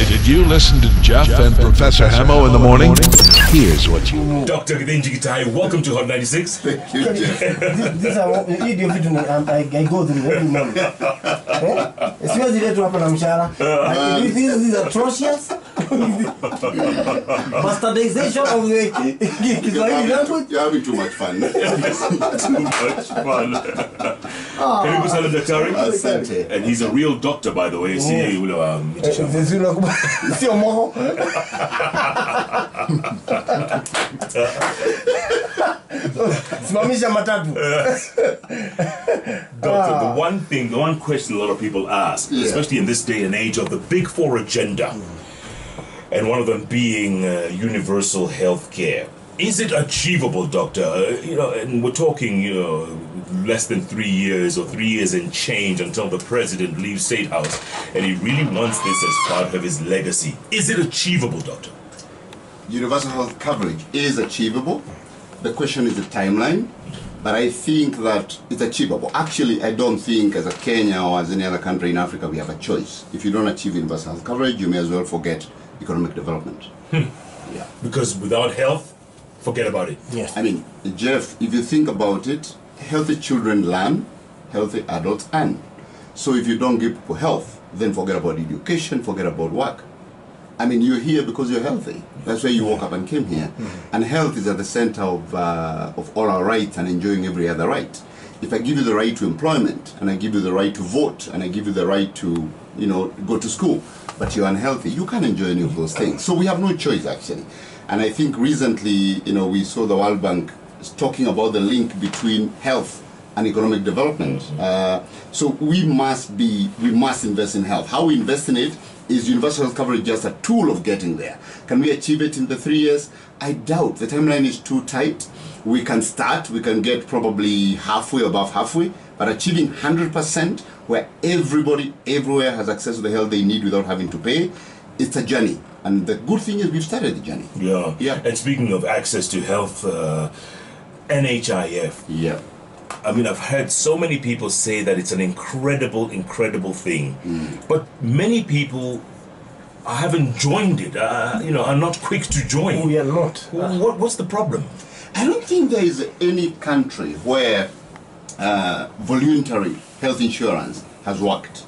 Did you listen to Jeff and Professor Hamo in the morning? Here's what you know. Dr. Githinji Gitai, welcome to Hot 96. Thank you, Jeff. These are I go through every morning. Especially to happen Amshara. This is atrocious. Bastardization of the Kiswahili language. You're having too much fun. Too much fun. Karibu sana daktari. Asante. And he's a real doctor, by the way. Si ule wa mitishamba. Sio moho. Simamisha matatu. Doctor, the one question a lot of people ask, especially in this day and age of the Big Four agenda, and one of them being universal health care. Is it achievable, Doctor? And we're talking, less than 3 years or 3 years and change until the president leaves State House, and he really wants this as part of his legacy. Is it achievable, Doctor? Universal health coverage is achievable. The question is the timeline, but I think that it's achievable. Actually, I don't think as a Kenya or as any other country in Africa we have a choice. If you don't achieve universal health coverage, you may as well forget economic development. Yeah. Because without health, forget about it. Yes. I mean, Jeff, if you think about it, healthy children learn, healthy adults earn. So if you don't give people health, then forget about education, forget about work. I mean, you're here because you're healthy. That's why you woke up and came here. And health is at the center of all our rights and enjoying every other right. If I give you the right to employment, and I give you the right to vote, and I give you the right to, go to school, but you're unhealthy, you can't enjoy any of those things. So we have no choice, actually. And I think recently, we saw the World Bank talking about the link between health and economic development. So we must invest in health. How we invest in it is universal health coverage just a tool of getting there. Can we achieve it in the 3 years? I doubt. The timeline is too tight. We can start, we can get probably halfway, above halfway, but achieving 100% where everybody, everywhere has access to the health they need without having to pay, it's a journey. And the good thing is we've started the journey. Yeah. And speaking of access to health, NHIF. Yeah. I mean, I've heard so many people say that it's an incredible thing. But many people haven't joined it, are not quick to join. We are not. What's the problem? I don't think there is any country where voluntary health insurance has worked.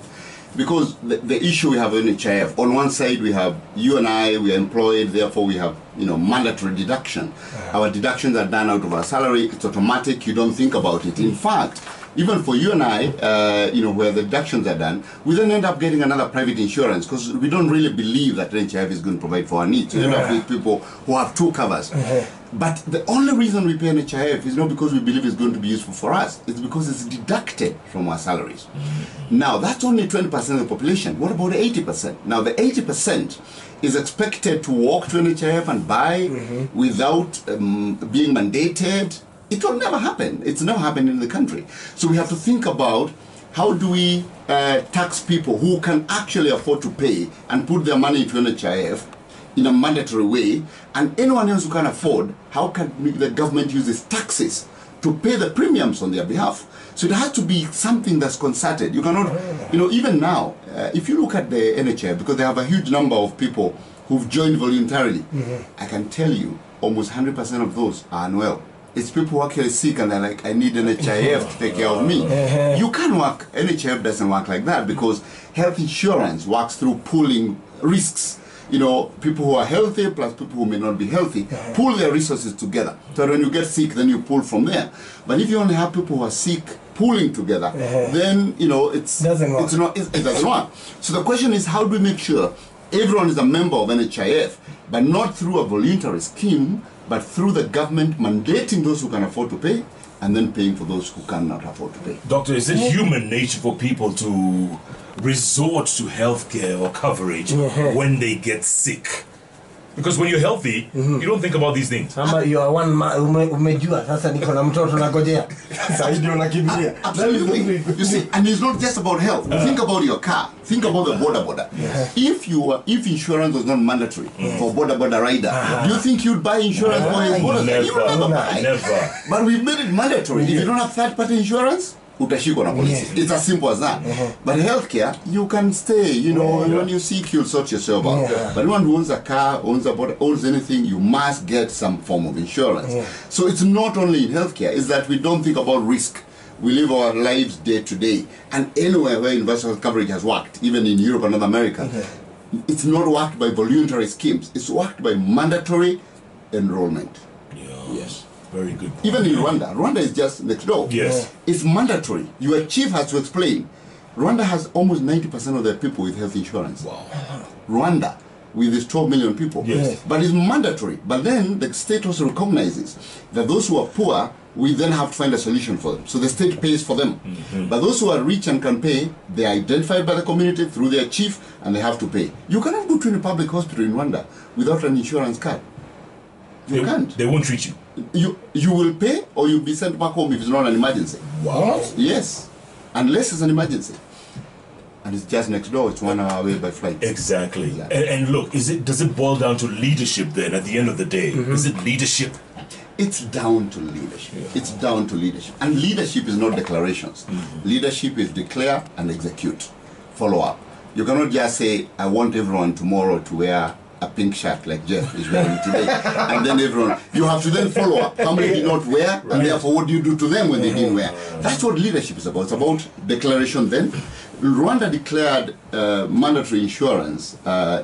Because the issue we have in NHIF, on one side we have you and I, we are employed, therefore we have mandatory deduction. Our deductions are done out of our salary, it's automatic, you don't think about it. In fact, even for you and I, where the deductions are done, we then end up getting another private insurance because we don't really believe that NHIF is going to provide for our needs. You end up with people who have two covers. But the only reason we pay NHIF is not because we believe it's going to be useful for us. It's because it's deducted from our salaries. Now, that's only 20% of the population. What about the 80%? Now, the 80% is expected to walk to NHIF and buy without being mandated. It will never happen. It's never happened in the country. So we have to think about how do we tax people who can actually afford to pay and put their money into NHIF in a mandatory way, and anyone else who can afford, how can the government use its taxes to pay the premiums on their behalf? So it has to be something that's concerted. You cannot, even now, if you look at the NHIF, because they have a huge number of people who've joined voluntarily, I can tell you almost 100% of those are unwell. It's people who are actually sick and they're like, I need NHIF to take care of me. You can't work, NHIF doesn't work like that because health insurance works through pooling risks. People who are healthy plus people who may not be healthy, pool their resources together. So when you get sick, then you pull from there. But if you only have people who are sick pooling together, then, it doesn't work. So the question is, how do we make sure everyone is a member of NHIF, but not through a voluntary scheme, but through the government mandating those who can afford to pay and then paying for those who cannot afford to pay. Doctor, is it human nature for people to resort to healthcare or coverage when they get sick? Because when you're healthy, you don't think about these things. You are one umejua sasa niko na mtoto nagojea. Sasa ndio nakimbia. Absolutely. You see, and it's not just about health. Think about your car. Think about the border. If insurance was not mandatory for border rider, do you think you'd buy insurance for his border? You would never buy. Never. But we've made it mandatory. If you don't have third-party insurance, utashikwa na polisi. Yeah. It's as simple as that. But healthcare, you can stay, you know, when you seek, you'll sort yourself out. Yeah. But anyone who owns a car, owns a boat, owns anything, you must get some form of insurance. Yeah. So it's not only in healthcare, it's that we don't think about risk. We live our lives day to day. And anywhere where universal health coverage has worked, even in Europe and North America, it's not worked by voluntary schemes. It's worked by mandatory enrollment. Yeah. Yes. Very good. Even in Rwanda. Rwanda is just next door. Yes. It's mandatory. Your chief has to explain. Rwanda has almost 90% of their people with health insurance. Wow. Rwanda, with its 12 million people. Yes. But it's mandatory. But then the state also recognizes that those who are poor, we then have to find a solution for them. So the state pays for them. But those who are rich and can pay, they are identified by the community through their chief and they have to pay. You cannot go to any public hospital in Rwanda without an insurance card. You can't. They won't treat you. You will pay or you'll be sent back home if it's not an emergency. Wow. Yes. Unless it's an emergency. And it's just next door. It's 1 hour away by flight. Exactly. Exactly. And look, does it boil down to leadership then at the end of the day? Is it leadership? It's down to leadership. It's down to leadership. And leadership is not declarations. Leadership is declare and execute. Follow up. You cannot just say, I want everyone tomorrow to wear a pink shirt like Jeff is wearing today. And then everyone, you have to then follow up. How many did not wear? And therefore, what do you do to them when they didn't wear? That's what leadership is about. It's about declaration then. Rwanda declared mandatory insurance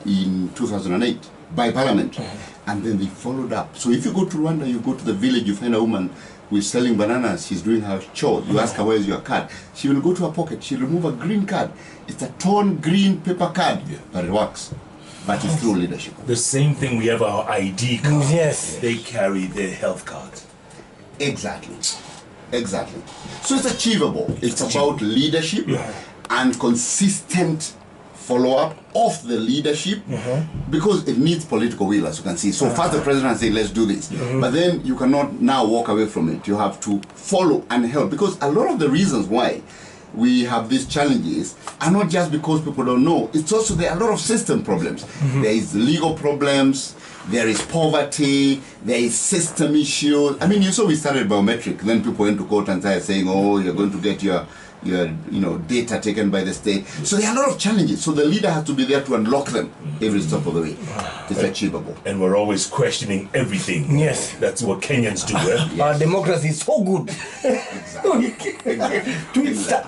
in 2008 by parliament. And then they followed up. So if you go to Rwanda, you go to the village, you find a woman who is selling bananas, she's doing her chore. You ask her, where's your card? She will go to her pocket, she'll remove a green card. It's a torn green paper card, but it works. But it's through leadership. The same thing, we have our ID card. Yes. They carry their health card. Exactly. Exactly. So it's achievable. It's about leadership and consistent follow-up of the leadership because it needs political will, as you can see. So first the president said, let's do this. But then you cannot now walk away from it. You have to follow and help because a lot of the reasons why we have these challenges are not just because people don't know. It's also there are a lot of system problems. There is legal problems. There is poverty. There is system issues. I mean, you saw we started biometric. Then people went to court and started saying, "Oh, you're going to get your data taken by the state." So there are a lot of challenges. So the leader has to be there to unlock them every step of the way. It's achievable. And we're always questioning everything. Yes. That's what Kenyans do. Eh? Our democracy is so good. Twister.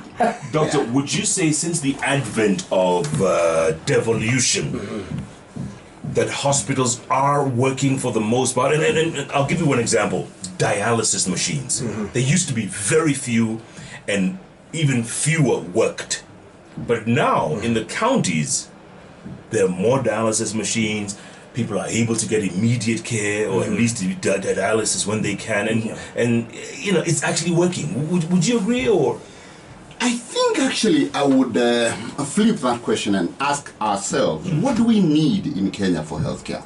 Doctor, would you say since the advent of devolution that hospitals are working for the most part? And I'll give you one example. Dialysis machines. There used to be very few and even fewer worked. But now in the counties, there are more dialysis machines. People are able to get immediate care or at least dialysis when they can. And it's actually working. Would you agree or? I think actually I would flip that question and ask ourselves, what do we need in Kenya for healthcare?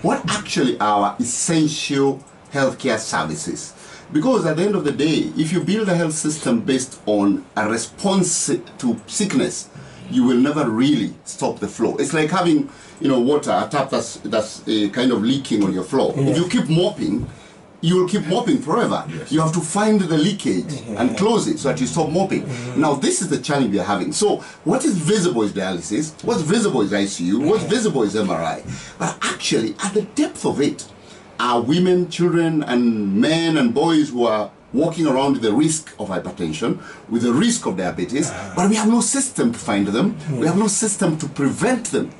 What actually are our essential healthcare services? Because at the end of the day, if you build a health system based on a response to sickness, you will never really stop the flow. It's like having, water, a tap that's kind of leaking on your floor. If you keep mopping, you will keep mopping forever. Yes. You have to find the leakage and close it so that you stop mopping. Now, this is the challenge we are having. So, what is visible is dialysis. What's visible is ICU. What's visible is MRI. But actually, at the depth of it, are women, children, and men and boys who are walking around with the risk of hypertension, with the risk of diabetes, but we have no system to find them. We have no system to prevent them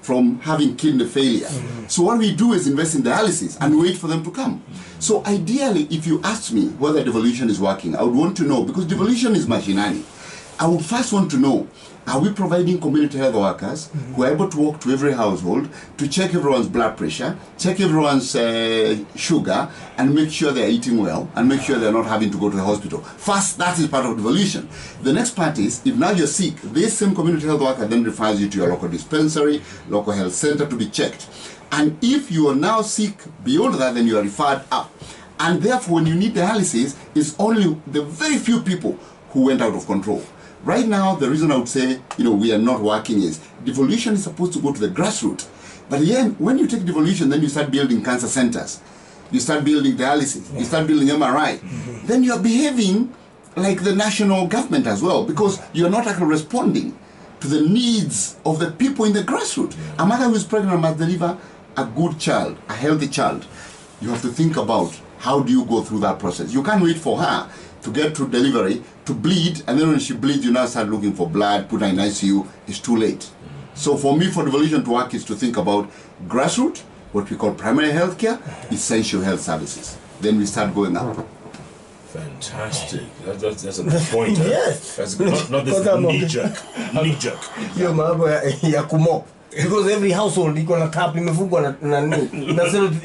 from having kidney failure. So what we do is invest in dialysis and wait for them to come. So ideally, if you ask me whether devolution is working, I would want to know, because devolution is mashinani. I would first want to know, are we providing community health workers who are able to walk to every household to check everyone's blood pressure, check everyone's sugar, and make sure they're eating well, and make sure they're not having to go to the hospital? First, that is part of devolution. The next part is, if now you're sick, this same community health worker then refers you to your local dispensary, local health center to be checked. And if you are now sick beyond that, then you are referred up. And therefore, when you need dialysis, it's only the very few people who went out of control. Right now, the reason I would say, we are not working is devolution is supposed to go to the grassroots. But again, when you take devolution, then you start building cancer centers. You start building dialysis. You start building MRI. Then you are behaving like the national government as well, because you're not actually responding to the needs of the people in the grassroots. A mother who is pregnant must deliver a good child, a healthy child. You have to think about how do you go through that process. You can't wait for her to get to delivery, to bleed, and then when she bleeds, you now start looking for blood, put her in ICU. It's too late. So for me, for devolution to work is to think about grassroots, what we call primary health care, essential health services. Then we start going up. Fantastic. That's a good point. Yes. That's not this knee-jerk. Hiyo mambo ya kumop. Because every household iko na tap imefungwa na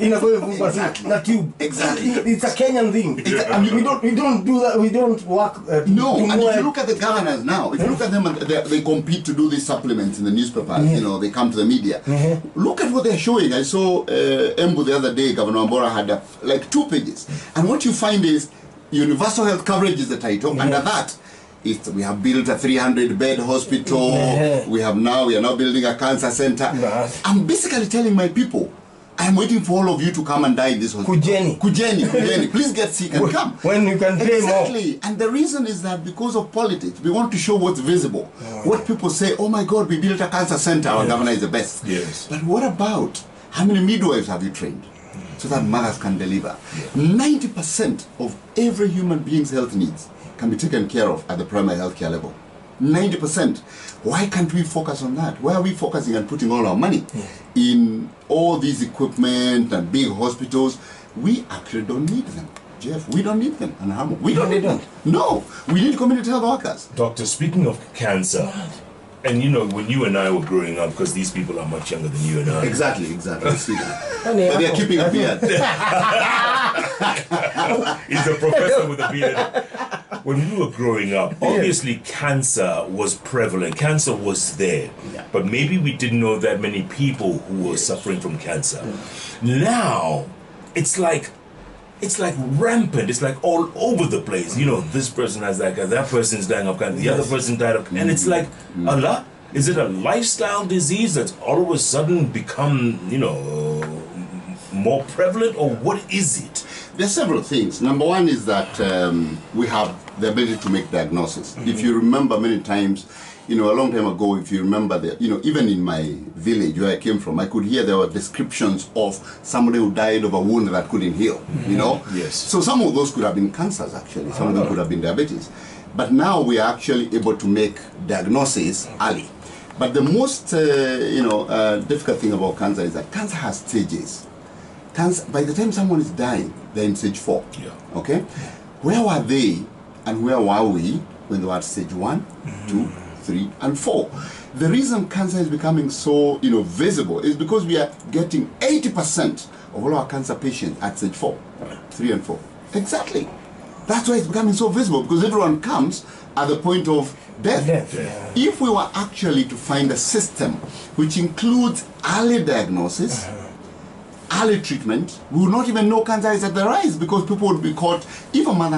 inakuwa imefungwa na tube. Exactly. It's a Kenyan thing. We don't do that. We don't work. No, and if you look at the governors now, if you look at them, they compete to do these supplements in the newspapers. You know, they come to the media. Look at what they're showing. I saw Embu the other day. Governor Wambora had like 2 pages, and what you find is universal health coverage is the title. Under that, we have built a 300-bed hospital. We are now building a cancer center. I'm basically telling my people, I'm waiting for all of you to come and die in this hospital. Kujeni, please get sick and come. When you can pay more. Exactly. And the reason is that because of politics, we want to show what's visible. What people say, oh my God, we built a cancer center, our governor is the best. Yes. But what about, how many midwives have you trained? So that mothers can deliver. 90% of every human being's health needs can be taken care of at the primary health care level. 90%. Why can't we focus on that? Why are we focusing and putting all our money in all these equipment and big hospitals? We actually don't need them. Jeff, we don't need them. And we don't need them. No, we need community health workers. Doctor, speaking of cancer, and you know, when you and I were growing up, because these people are much younger than you and I. Exactly. See that. But they are keeping a beard. He's a professor with a beard. When we were growing up, obviously cancer was prevalent. Cancer was there. But maybe we didn't know that many people who were suffering from cancer. Now, it's like rampant. It's like all over the place. You know, this person has that cancer, that person's dying of cancer, the other person died of cancer. And it's like, Allah, is it a lifestyle disease that's all of a sudden become, you know, more prevalent, or what is it? There are several things. Number one is that we have the ability to make diagnosis. If you remember many times, you know, a long time ago, if you remember, even in my village where I came from, I could hear there were descriptions of somebody who died of a wound that couldn't heal, you know? Yes. So some of those could have been cancers, actually. Some of them could have been diabetes. But now we are actually able to make diagnosis early. But the most, difficult thing about cancer is that cancer has stages. Cancer, by the time someone is dying, they're in stage 4. Yeah. Okay? Where were they and where were we when they were at stage 1, 2, 3, and 4? The reason cancer is becoming so visible is because we are getting 80% of all our cancer patients at stage 4, 3 and 4. Exactly. That's why it's becoming so visible, because everyone comes at the point of death. If we were actually to find a system which includes early diagnosis, early treatment, we will not even know cancer is at the rise, because people would be caught. If a woman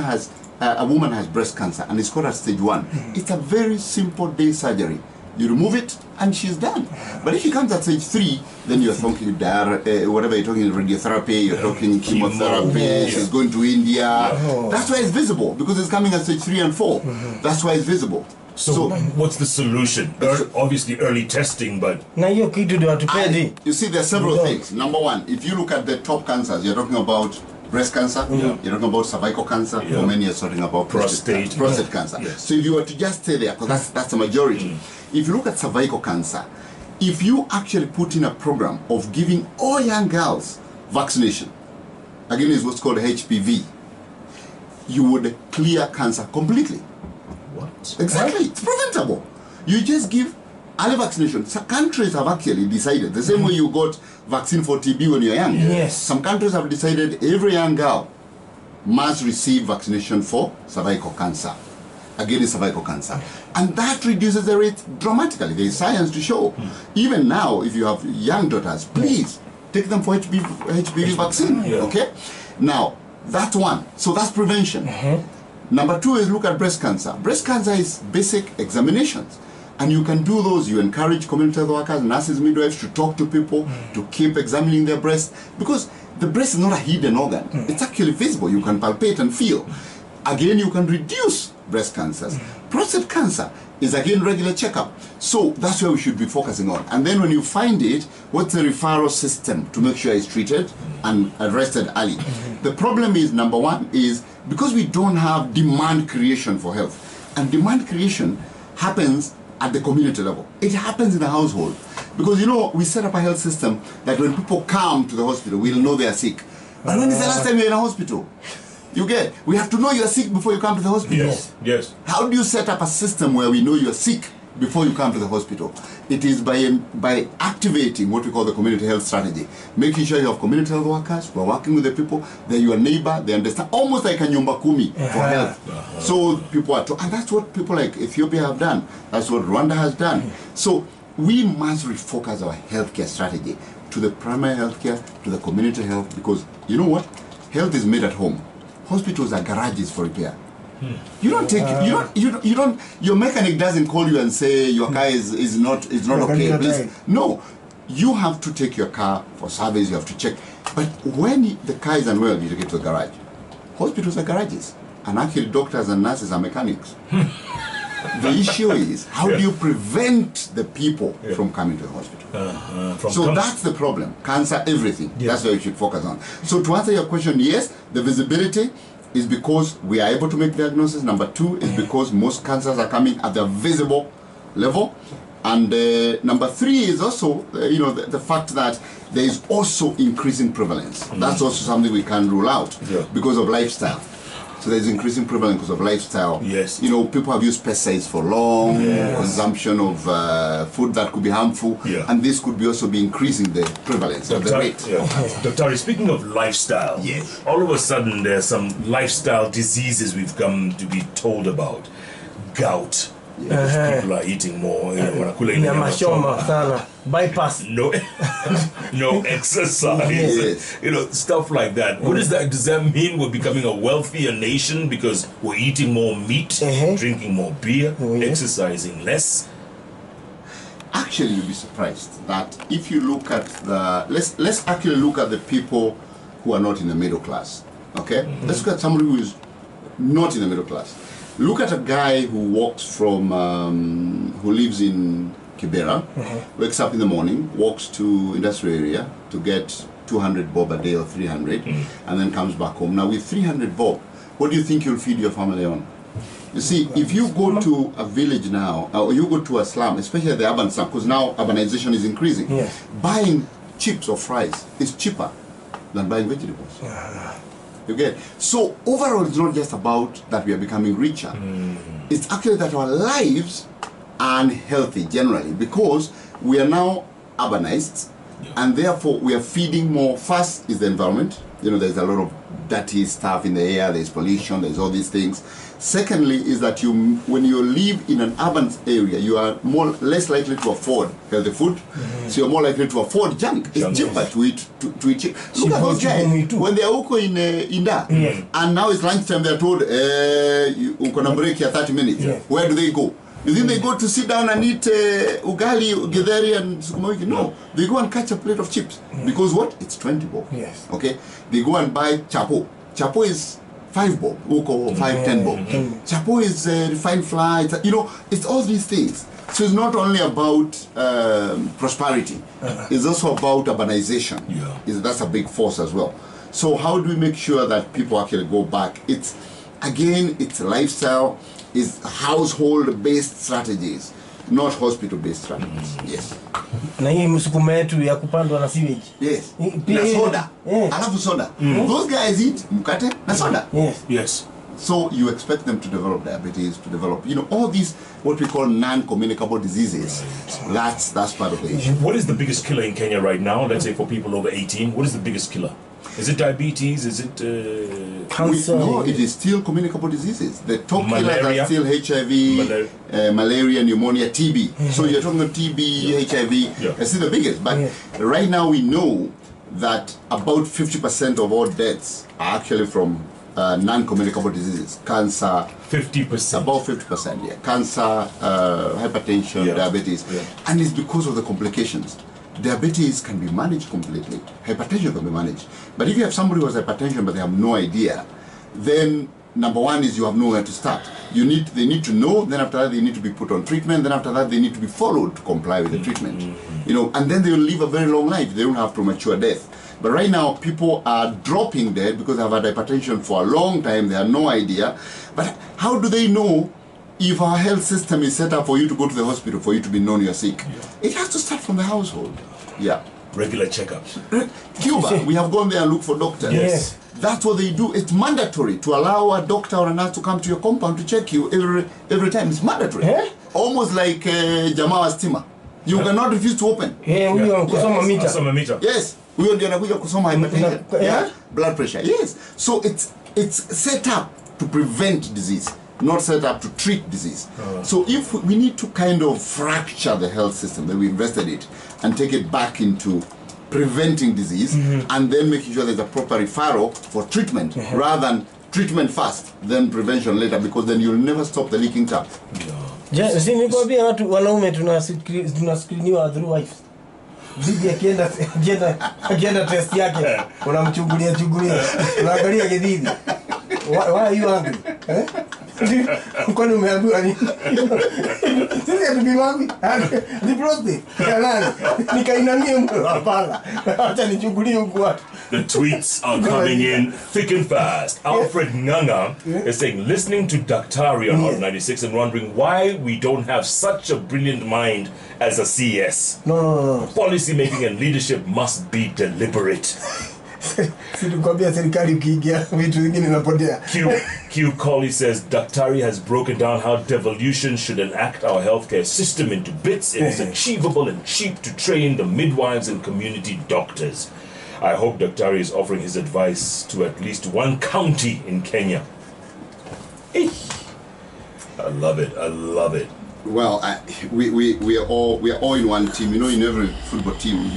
has breast cancer and is caught at stage 1, it's a very simple day surgery. You remove it and she's done. But if she comes at stage 3, then you're talking whatever you're talking, radiotherapy, you're talking chemotherapy, she's going to India. That's why it's visible, because it's coming at stage 3 and 4. That's why it's visible. So what's the solution? Obviously early testing, but... You see, there are several things. Number one, if you look at the top cancers, you're talking about breast cancer, you're talking about cervical cancer, for many are talking about prostate cancer. Yes. So if you were to just stay there, because that's the majority. If you look at cervical cancer, if you actually put in a program of giving all young girls vaccination, again is what's called HPV, you would clear cancer completely. What? Exactly, it's preventable. You just give early vaccination. Some countries have actually decided, the same way you got vaccine for TB when you're young. Yes. Some countries have decided every young girl must receive vaccination for cervical cancer. Again, it's cervical cancer. And that reduces the rate dramatically. There is science to show. Even now, if you have young daughters, please take them for HPV vaccine. Okay? Now, that's one. So that's prevention. Number 2 is look at breast cancer. Breast cancer is basic examinations. And you can do those. You encourage community health workers, nurses, midwives to talk to people, to keep examining their breast. Because the breast is not a hidden organ. It's actually visible. You can palpate and feel. Again, you can reduce breast cancers. Prostate cancer is again regular checkup. So that's where we should be focusing on. And then when you find it, what's the referral system to make sure it's treated and arrested early? The problem is, number one, is because we don't have demand creation for health. And demand creation happens at the community level. It happens in the household. Because, you know, we set up a health system that when people come to the hospital, we'll know they are sick. But when is the last time you're in a hospital? You get, we have to know you're sick before you come to the hospital. Yes, yes. How do you set up a system where we know you're sick before you come to the hospital? It is by activating what we call the community health strategy. Making sure you have community health workers who are working with the people, they're your neighbor, they understand, almost like a nyumba kumi for health. So people are, and that's what people like Ethiopia have done. That's what Rwanda has done. So we must refocus our healthcare strategy to the primary healthcare, to the community health, because you know what? Health is made at home. Hospitals are garages for repair. You don't take you don't your mechanic doesn't call you and say your car is not okay. Please. No, you have to take your car for service. You have to check. But when the car is unwell, you take it to the garage. Hospitals are garages, and actually doctors and nurses are mechanics. The issue is, how do you prevent the people from coming to the hospital? So that's the problem. Cancer, everything. That's what you should focus on. So to answer your question, yes, the visibility is because we are able to make diagnosis. Number two is because most cancers are coming at the visible level. And number three is also, the fact that there is also increasing prevalence. That's also something we can rule out because of lifestyle. So there's increasing prevalence because of lifestyle. Yes. You know, people have used pesticides for long, consumption of food that could be harmful, and this could be also be increasing the prevalence of the rate. Dr. Speaking of lifestyle, all of a sudden there's some lifestyle diseases we've come to be told about. Gout. People are eating more. Bypass. No exercise. Stuff like that. What is that? Does that mean we're becoming a wealthier nation because we're eating more meat, drinking more beer, exercising less? Actually, you'll be surprised that if you look at the let's actually look at the people who are not in the middle class. Okay, let's look at somebody who is not in the middle class. Look at a guy who walks from, who lives in Kibera, wakes up in the morning, walks to industrial area to get 200 bob a day or 300, and then comes back home. Now with 300 bob, what do you think you'll feed your family on? You see, if you go to a village now, or you go to a slum, especially the urban slum, because now urbanization is increasing, buying chips or fries is cheaper than buying vegetables. You get? So overall, it's not just about that we are becoming richer. It's actually that our lives are unhealthy generally because we are now urbanized, and therefore we are feeding more. First is the environment. There's a lot of dirty stuff in the air. There's pollution. There's all these things. Secondly, is that when you live in an urban area, you are less likely to afford healthy food. So you're more likely to afford junk. It's cheaper to eat. Look at those guys when they are in Inda, and now it's lunchtime. They're told you're gonna break here 30 minutes. Where do they go? You think they go to sit down and eat ugali, githeri, and sukuma wiki? No, they go and catch a plate of chips because what? It's 20 bob. Okay, they go and buy chapo. Chapo is 5 bob, uko 5-10 bob. Chapo is refined flour. It's all these things. So it's not only about prosperity. It's also about urbanization. That's a big force as well. So how do we make sure that people actually go back? It's lifestyle, it's household-based strategies, not hospital-based strategies. Yes. Na hii msukuma yetu ya kupandwa na sewage. Yes. Na soda. Alafu soda. Those guys eat mkate na soda. Yes. So you expect them to develop diabetes, to develop, all these what we call non-communicable diseases. That's part of the issue. What is the biggest killer in Kenya right now? Let's say for people over 18, what is the biggest killer? Is it diabetes? Is it cancer? No, it is still communicable diseases. The top killers are still HIV, malaria, pneumonia, TB. So you're talking about TB, HIV. It's still the biggest. But right now we know that about 50% of all deaths are actually from non-communicable diseases. Cancer. 50%. About 50%, Cancer, hypertension, diabetes. And it's because of the complications. Diabetes can be managed completely. Hypertension can be managed. But if you have somebody who has hypertension but they have no idea, then number one is you have nowhere to start. They need to know, then after that they need to be put on treatment, then after that they need to be followed to comply with the treatment. You know, and then they will live a very long life. They don't have premature death. But right now people are dropping dead because they've had hypertension for a long time. They have no idea. But how do they know if our health system is set up for you to go to the hospital, for you to be known you're sick? It has to start from the household. Yeah. Regular checkups. Cuba, we have gone there and looked for doctors. Yes. That's what they do. It's mandatory to allow a doctor or a nurse to come to your compound to check you every time. It's mandatory. Almost like Jamawa Stima. You cannot refuse to open. Kusoma meter. Yes. Huyo ndio anakuja kusoma hypertension. Blood pressure. Yes. So it's set up to prevent disease, not set up to treat disease. So if we need to kind of fracture the health system, then we invested it and take it back into preventing disease and then making sure there's a proper referral for treatment rather than treatment first, then prevention later, because then you'll never stop the leaking tap. Si nikwambia watu wanaume tunaskiliniwa through wife. Bibi akienda test yake unamchungulia unaangalia kididi. Why are you angry? Kwani umeambiwa nini? Sisi hatubiwapi? Ni prostate. Kanani? Nikainamia mko hapana. Acha nichungulie huko watu. The tweets are coming in thick and fast. Alfred Nganga is saying, listening to Daktari on Hot 96 and wondering why we don't have such a brilliant mind as a CS. No. Policy making and leadership must be deliberate. Q Colley says Daktari has broken down how devolution should enact our healthcare system into bits. It is achievable and cheap to train the midwives and community doctors. I hope Daktari is offering his advice to at least one county in Kenya. I love it. Well, we are all in one team. You know, in every football team,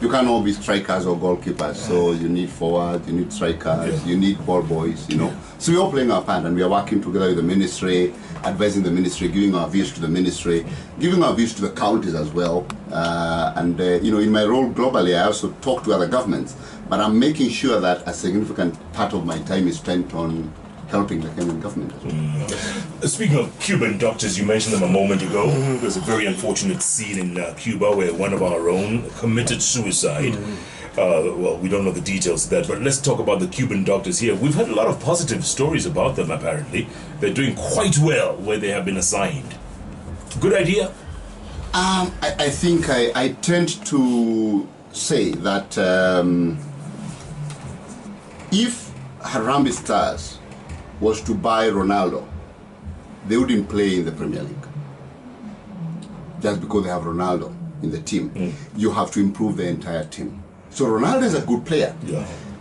you can't all be strikers or goalkeepers. So you need forwards, you need strikers, you need ball boys. You know, so we're all playing our part, and we are working together with the ministry, advising the ministry, giving our views to the ministry, giving our views to the counties as well. You know, in my role globally, I also talk to other governments, but I'm making sure that a significant part of my time is spent on helping the Kenyan government as well. Speaking of Cuban doctors, you mentioned them a moment ago. There's a very unfortunate scene in Cuba where one of our own committed suicide. Well, we don't know the details of that, but let's talk about the Cuban doctors here. We've had a lot of positive stories about them, apparently. They're doing quite well where they have been assigned. Good idea? I think I tend to say that if Harambee Stars was to buy Ronaldo, they wouldn't play in the Premier League. Just because they have Ronaldo in the team. You have to improve the entire team. So Ronaldo is a good player.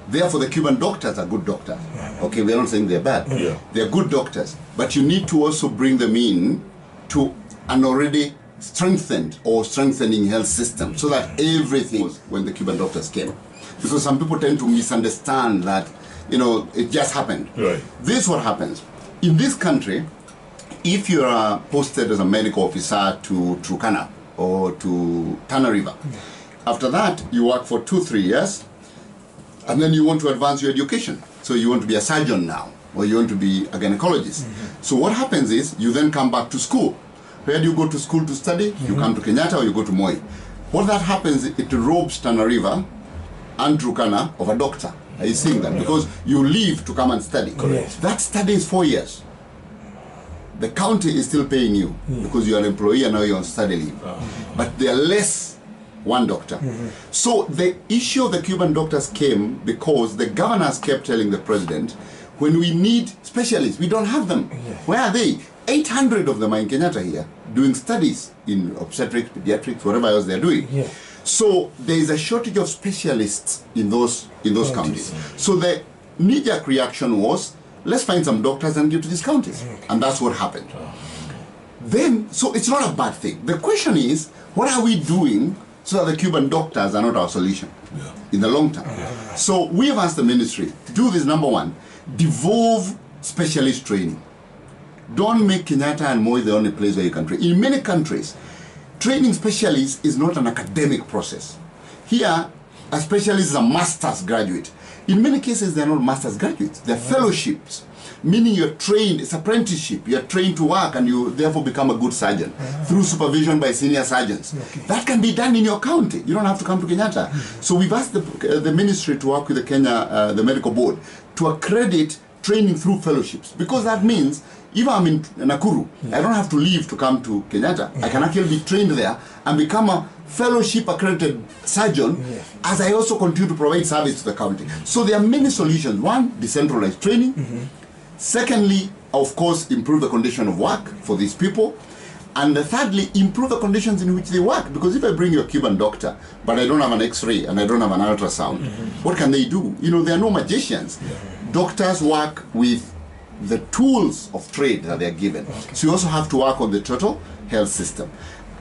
Therefore, the Cuban doctors are good doctors. Okay, we're not saying they're bad. They're good doctors. But you need to also bring them in to an already strengthened or strengthening health system so that everything was when the Cuban doctors came. Because some people tend to misunderstand that, you know, it just happened. This is what happens. In this country, if you are posted as a medical officer to Turkana or to Tana River, after that you work for 2-3 years, and then you want to advance your education. So you want to be a surgeon now, or you want to be a gynecologist. So what happens is you then come back to school. Where do you go to school to study? You come to Kenyatta or you go to Moi. What that happens, it robs Tana River and Turkana of a doctor. Are you seeing that? Because you leave to come and study. That study is 4 years. The county is still paying you because you're an employee and now you're on study leave. But they're less one doctor. So the issue of the Cuban doctors came because the governors kept telling the president, when we need specialists, we don't have them. Where are they? 800 of them are in Kenyatta here doing studies in obstetrics, pediatrics, whatever else they're doing. So there is a shortage of specialists in those counties. So the knee-jerk reaction was, let's find some doctors and give to these counties. And that's what happened. Then, so it's not a bad thing. The question is, what are we doing so that the Cuban doctors are not our solution in the long term? So we have asked the ministry, do this, number one, devolve specialist training. Don't make Kenyatta and Moi the only place where you can train. In many countries, training specialists is not an academic process. Here, a specialist is a master's graduate. In many cases, they're not master's graduates. They're fellowships. meaning you're trained, it's apprenticeship, you're trained to work and you therefore become a good surgeon through supervision by senior surgeons. That can be done in your county. You don't have to come to Kenyatta. So we've asked the ministry to work with the Kenya, the medical board, to accredit training through fellowships, because that means if I'm in Nakuru, I don't have to leave to come to Kenyatta. I can actually be trained there and become a fellowship accredited surgeon as I also continue to provide service to the county. So there are many solutions. One, decentralized training. Secondly, of course, improve the condition of work for these people. And thirdly, improve the conditions in which they work. Because if I bring you a Cuban doctor, but I don't have an X-ray and I don't have an ultrasound, what can they do? You know, they are no magicians. Doctors work with the tools of trade that they are given. So you also have to work on the total health system.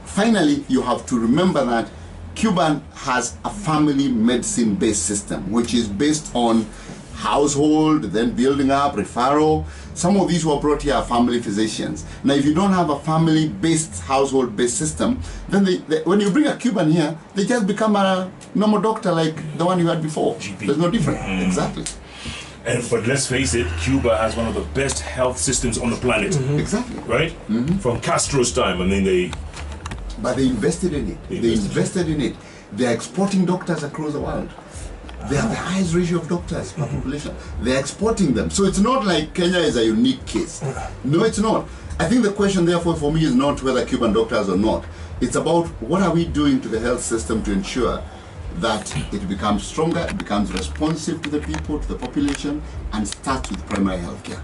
Finally, you have to remember that Cuba has a family medicine-based system, which is based on household, then building up, referral. Some of these who are brought here are family physicians. Now, if you don't have a family-based, household-based system, then when you bring a Cuban here, they just become a normal doctor like the one you had before. GP. There's no difference. Exactly. But let's face it, Cuba has one of the best health systems on the planet. Exactly. Right? From Castro's time, and then But they invested in it. They invested in it. They're exporting doctors across the world. They have the highest ratio of doctors per population. They're exporting them. So it's not like Kenya is a unique case. No, it's not. I think the question, therefore, for me is not whether Cuban doctors or not. It's about what are we doing to the health system to ensure that it becomes stronger, it becomes responsive to the people, to the population, and starts with primary health care.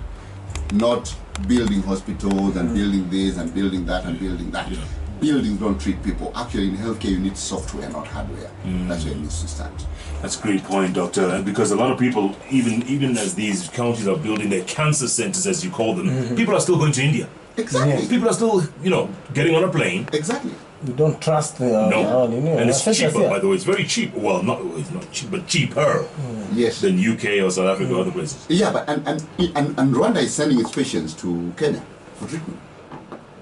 Not building hospitals and building this and building that and building that. Buildings don't treat people. Actually, in healthcare, you need software, not hardware. That's where it needs to start. That's a great point, Doctor. And because a lot of people, even as these counties are building their cancer centers, as you call them, people are still going to India. Exactly. People are still, getting on a plane. Exactly. We don't trust the No, and it's officials cheaper, here. by the way. It's very cheap. Well, it's not cheap, but cheaper Yes. than UK or South Africa or other places. Yeah, but and Rwanda is sending its patients to Kenya for treatment.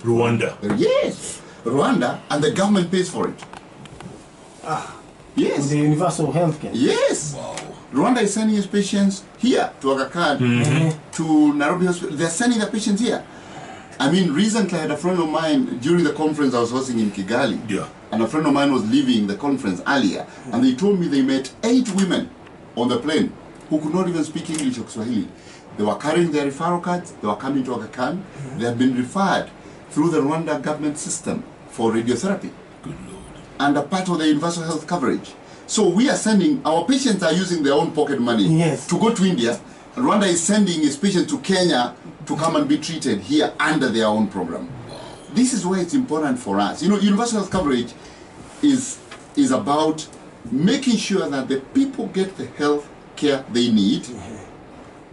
Rwanda. Yes, Rwanda, and the government pays for it. Yes. The universal healthcare. Yes. Wow. Rwanda is sending its patients here to Aga Khan, to Nairobi Hospital. They're sending the patients here. I mean, recently I had a friend of mine during the conference I was hosting in Kigali. Yeah. And a friend of mine was leaving the conference earlier, and they told me they met 8 women on the plane who could not even speak English or Swahili. They were carrying their referral cards, they were coming to Aga Khan, they have been referred through the Rwanda government system for radiotherapy. Good Lord. And a part of the universal health coverage. So we are sending, our patients are using their own pocket money to go to India. Rwanda is sending its patients to Kenya to come and be treated here under their own program. This is why it's important for us. Universal health coverage is about making sure that the people get the health care they need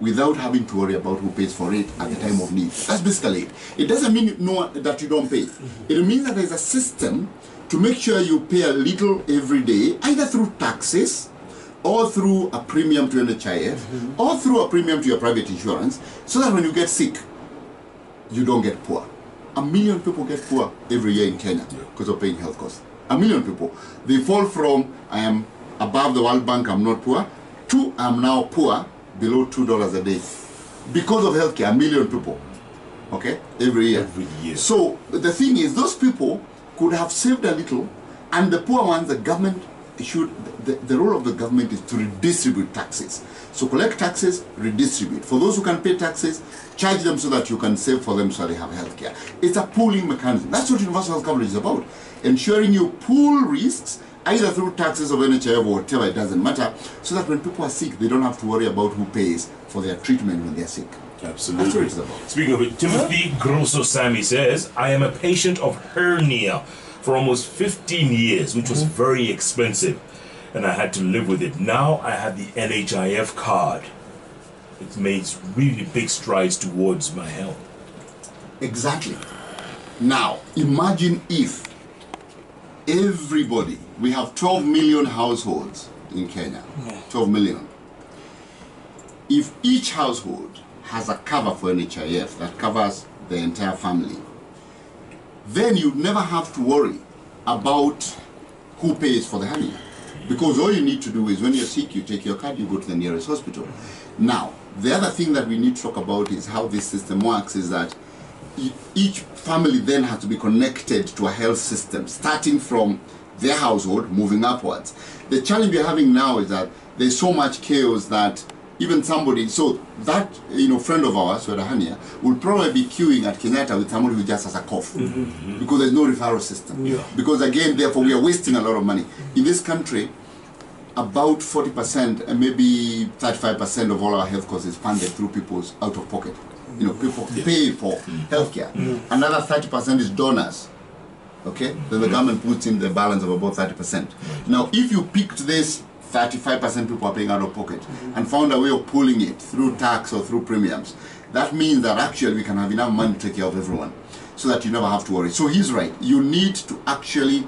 without having to worry about who pays for it at the time of need. That's basically it. It doesn't mean that you don't pay. It means that there's a system to make sure you pay a little every day, either through taxes, or through a premium to NHIF, or through a premium to your private insurance, so that when you get sick, you don't get poor. 1 million people get poor every year in Kenya because of paying health costs. 1 million people. They fall from, I am above the World Bank, I'm not poor, to I'm now poor, below $2 a day. Because of healthcare, 1 million people, okay, every year. Every year. So the thing is, those people could have saved a little, and the poor ones, the government should, the role of the government is to redistribute taxes. So collect taxes, redistribute. For those who can pay taxes, charge them so that you can save for them so they have health care. It's a pooling mechanism. That's what universal health coverage is about. Ensuring you pool risks, either through taxes or NHIF or whatever, it doesn't matter, so that when people are sick, they don't have to worry about who pays for their treatment when they're sick. Absolutely. That's what it's about. Speaking of it, Timothy Grosso Sammy says, I am a patient of hernia for almost 15 years, which was very expensive, and I had to live with it. Now I have the NHIF card. It's made really big strides towards my health. Exactly. Now, imagine if everybody, we have 12 million households in Kenya, 12 million. If each household has a cover for NHIF that covers the entire family, then you never have to worry about who pays for the hernia. Because all you need to do is when you're sick, you take your card, you go to the nearest hospital. Now, The other thing that we need to talk about is how this system works is that each family then has to be connected to a health system, starting from their household, moving upwards. The challenge we're having now is that there's so much chaos that even somebody, so that friend of ours, Wedahania, will probably be queuing at Kenyatta with somebody who just has a cough, because there's no referral system. Yeah. Because again, therefore, we are wasting a lot of money. In this country, about 40% and maybe 35% of all our health costs is funded through people's out of pocket. People pay for healthcare. Another 30% is donors. Okay? Then the government puts in the balance of about 30%. Now, if you picked this 35% people are paying out of pocket and found a way of pulling it through tax or through premiums, that means that actually we can have enough money to take care of everyone so that you never have to worry. So he's right. You need to actually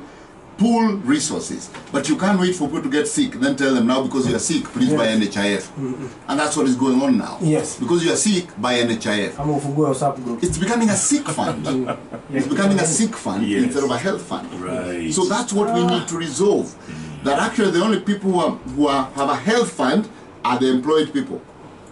pool resources, but you can't wait for people to get sick, then tell them now because you are sick, please buy NHIF. And that's what is going on now. Yes. Because you are sick, buy NHIF. It's becoming a sick fund. It's becoming a sick fund instead of a health fund. Right. So that's what we need to resolve. That actually the only people who have a health fund are the employed people,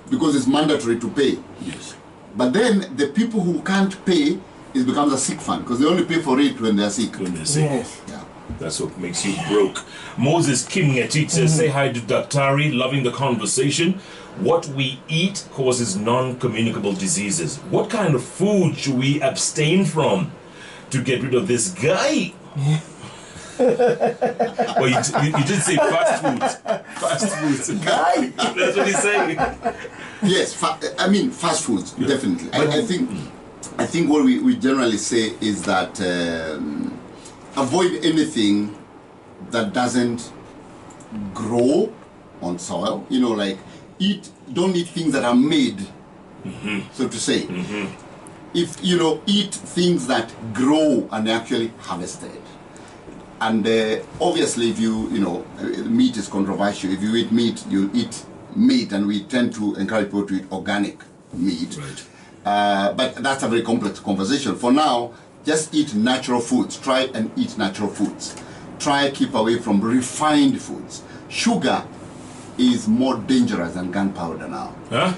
because it's mandatory to pay. Yes. But then the people who can't pay, it becomes a sick fund, because they only pay for it when they're sick. When they're sick. Yes. Yeah. That's what makes you broke. Moses Kimngetich says, say hi to Daktari, loving the conversation. What we eat causes non-communicable diseases. What kind of food should we abstain from to get rid of this guy? Well, you did say fast foods. Fast foods. Guy? That's what he's saying. Yes, fast foods, definitely. I think what we generally say is that avoid anything that doesn't grow on soil. Don't eat things that are made, so to say. If eat things that grow and actually harvested. And obviously, if meat is controversial. If you eat meat, you eat meat, and we tend to encourage people to eat organic meat. Right. But that's a very complex conversation. For now, just eat natural foods. Try and eat natural foods. Try keep away from refined foods. Sugar is more dangerous than gunpowder now. Huh?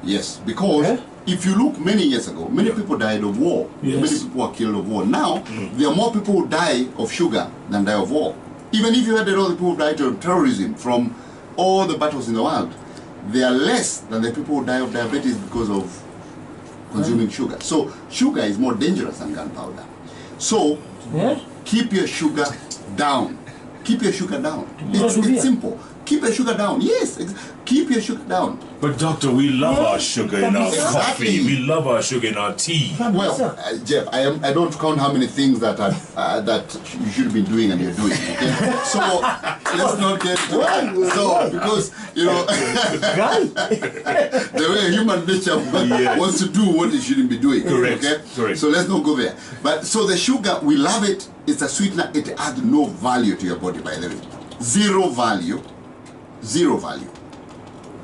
Yes, because if you look many years ago, many people died of war. Yes. Many people were killed of war. Now, there are more people who die of sugar than die of war. Even if you had all the people who died of terrorism from all the battles in the world, they are less than the people who die of diabetes because of consuming sugar. So sugar is more dangerous than gunpowder. So keep your sugar down. Keep your sugar down. It's simple. Keep your sugar down. Yes, keep your sugar down. But doctor, we love our sugar in our Exactly. coffee. We love our sugar in our tea. Well, Jeff, I don't count how many things that you should be doing and you're doing. Okay? So let's not get to that. So because the way human nature wants to do what it shouldn't be doing. Correct. Okay? Correct. So let's not go there. But so the sugar, we love it. It's a sweetener. It adds no value to your body, by the way. Zero value. Zero value.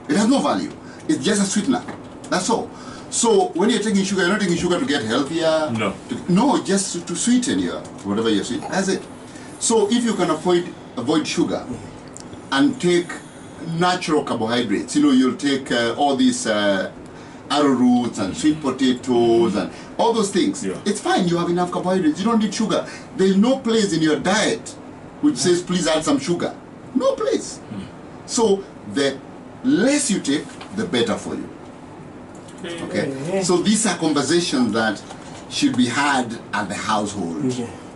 It has no value. It's just a sweetener. That's all. So when you're taking sugar, you're not taking sugar to get healthier. No. Just to sweeten your whatever you're sweetening. That's it. So if you can avoid sugar and take natural carbohydrates, you'll take all these arrowroots and sweet potatoes and all those things. Yeah. It's fine. You have enough carbohydrates. You don't need sugar. There's no place in your diet which says please add some sugar. No place. So the less you take, the better for you. Okay. So these are conversations that should be had at the household.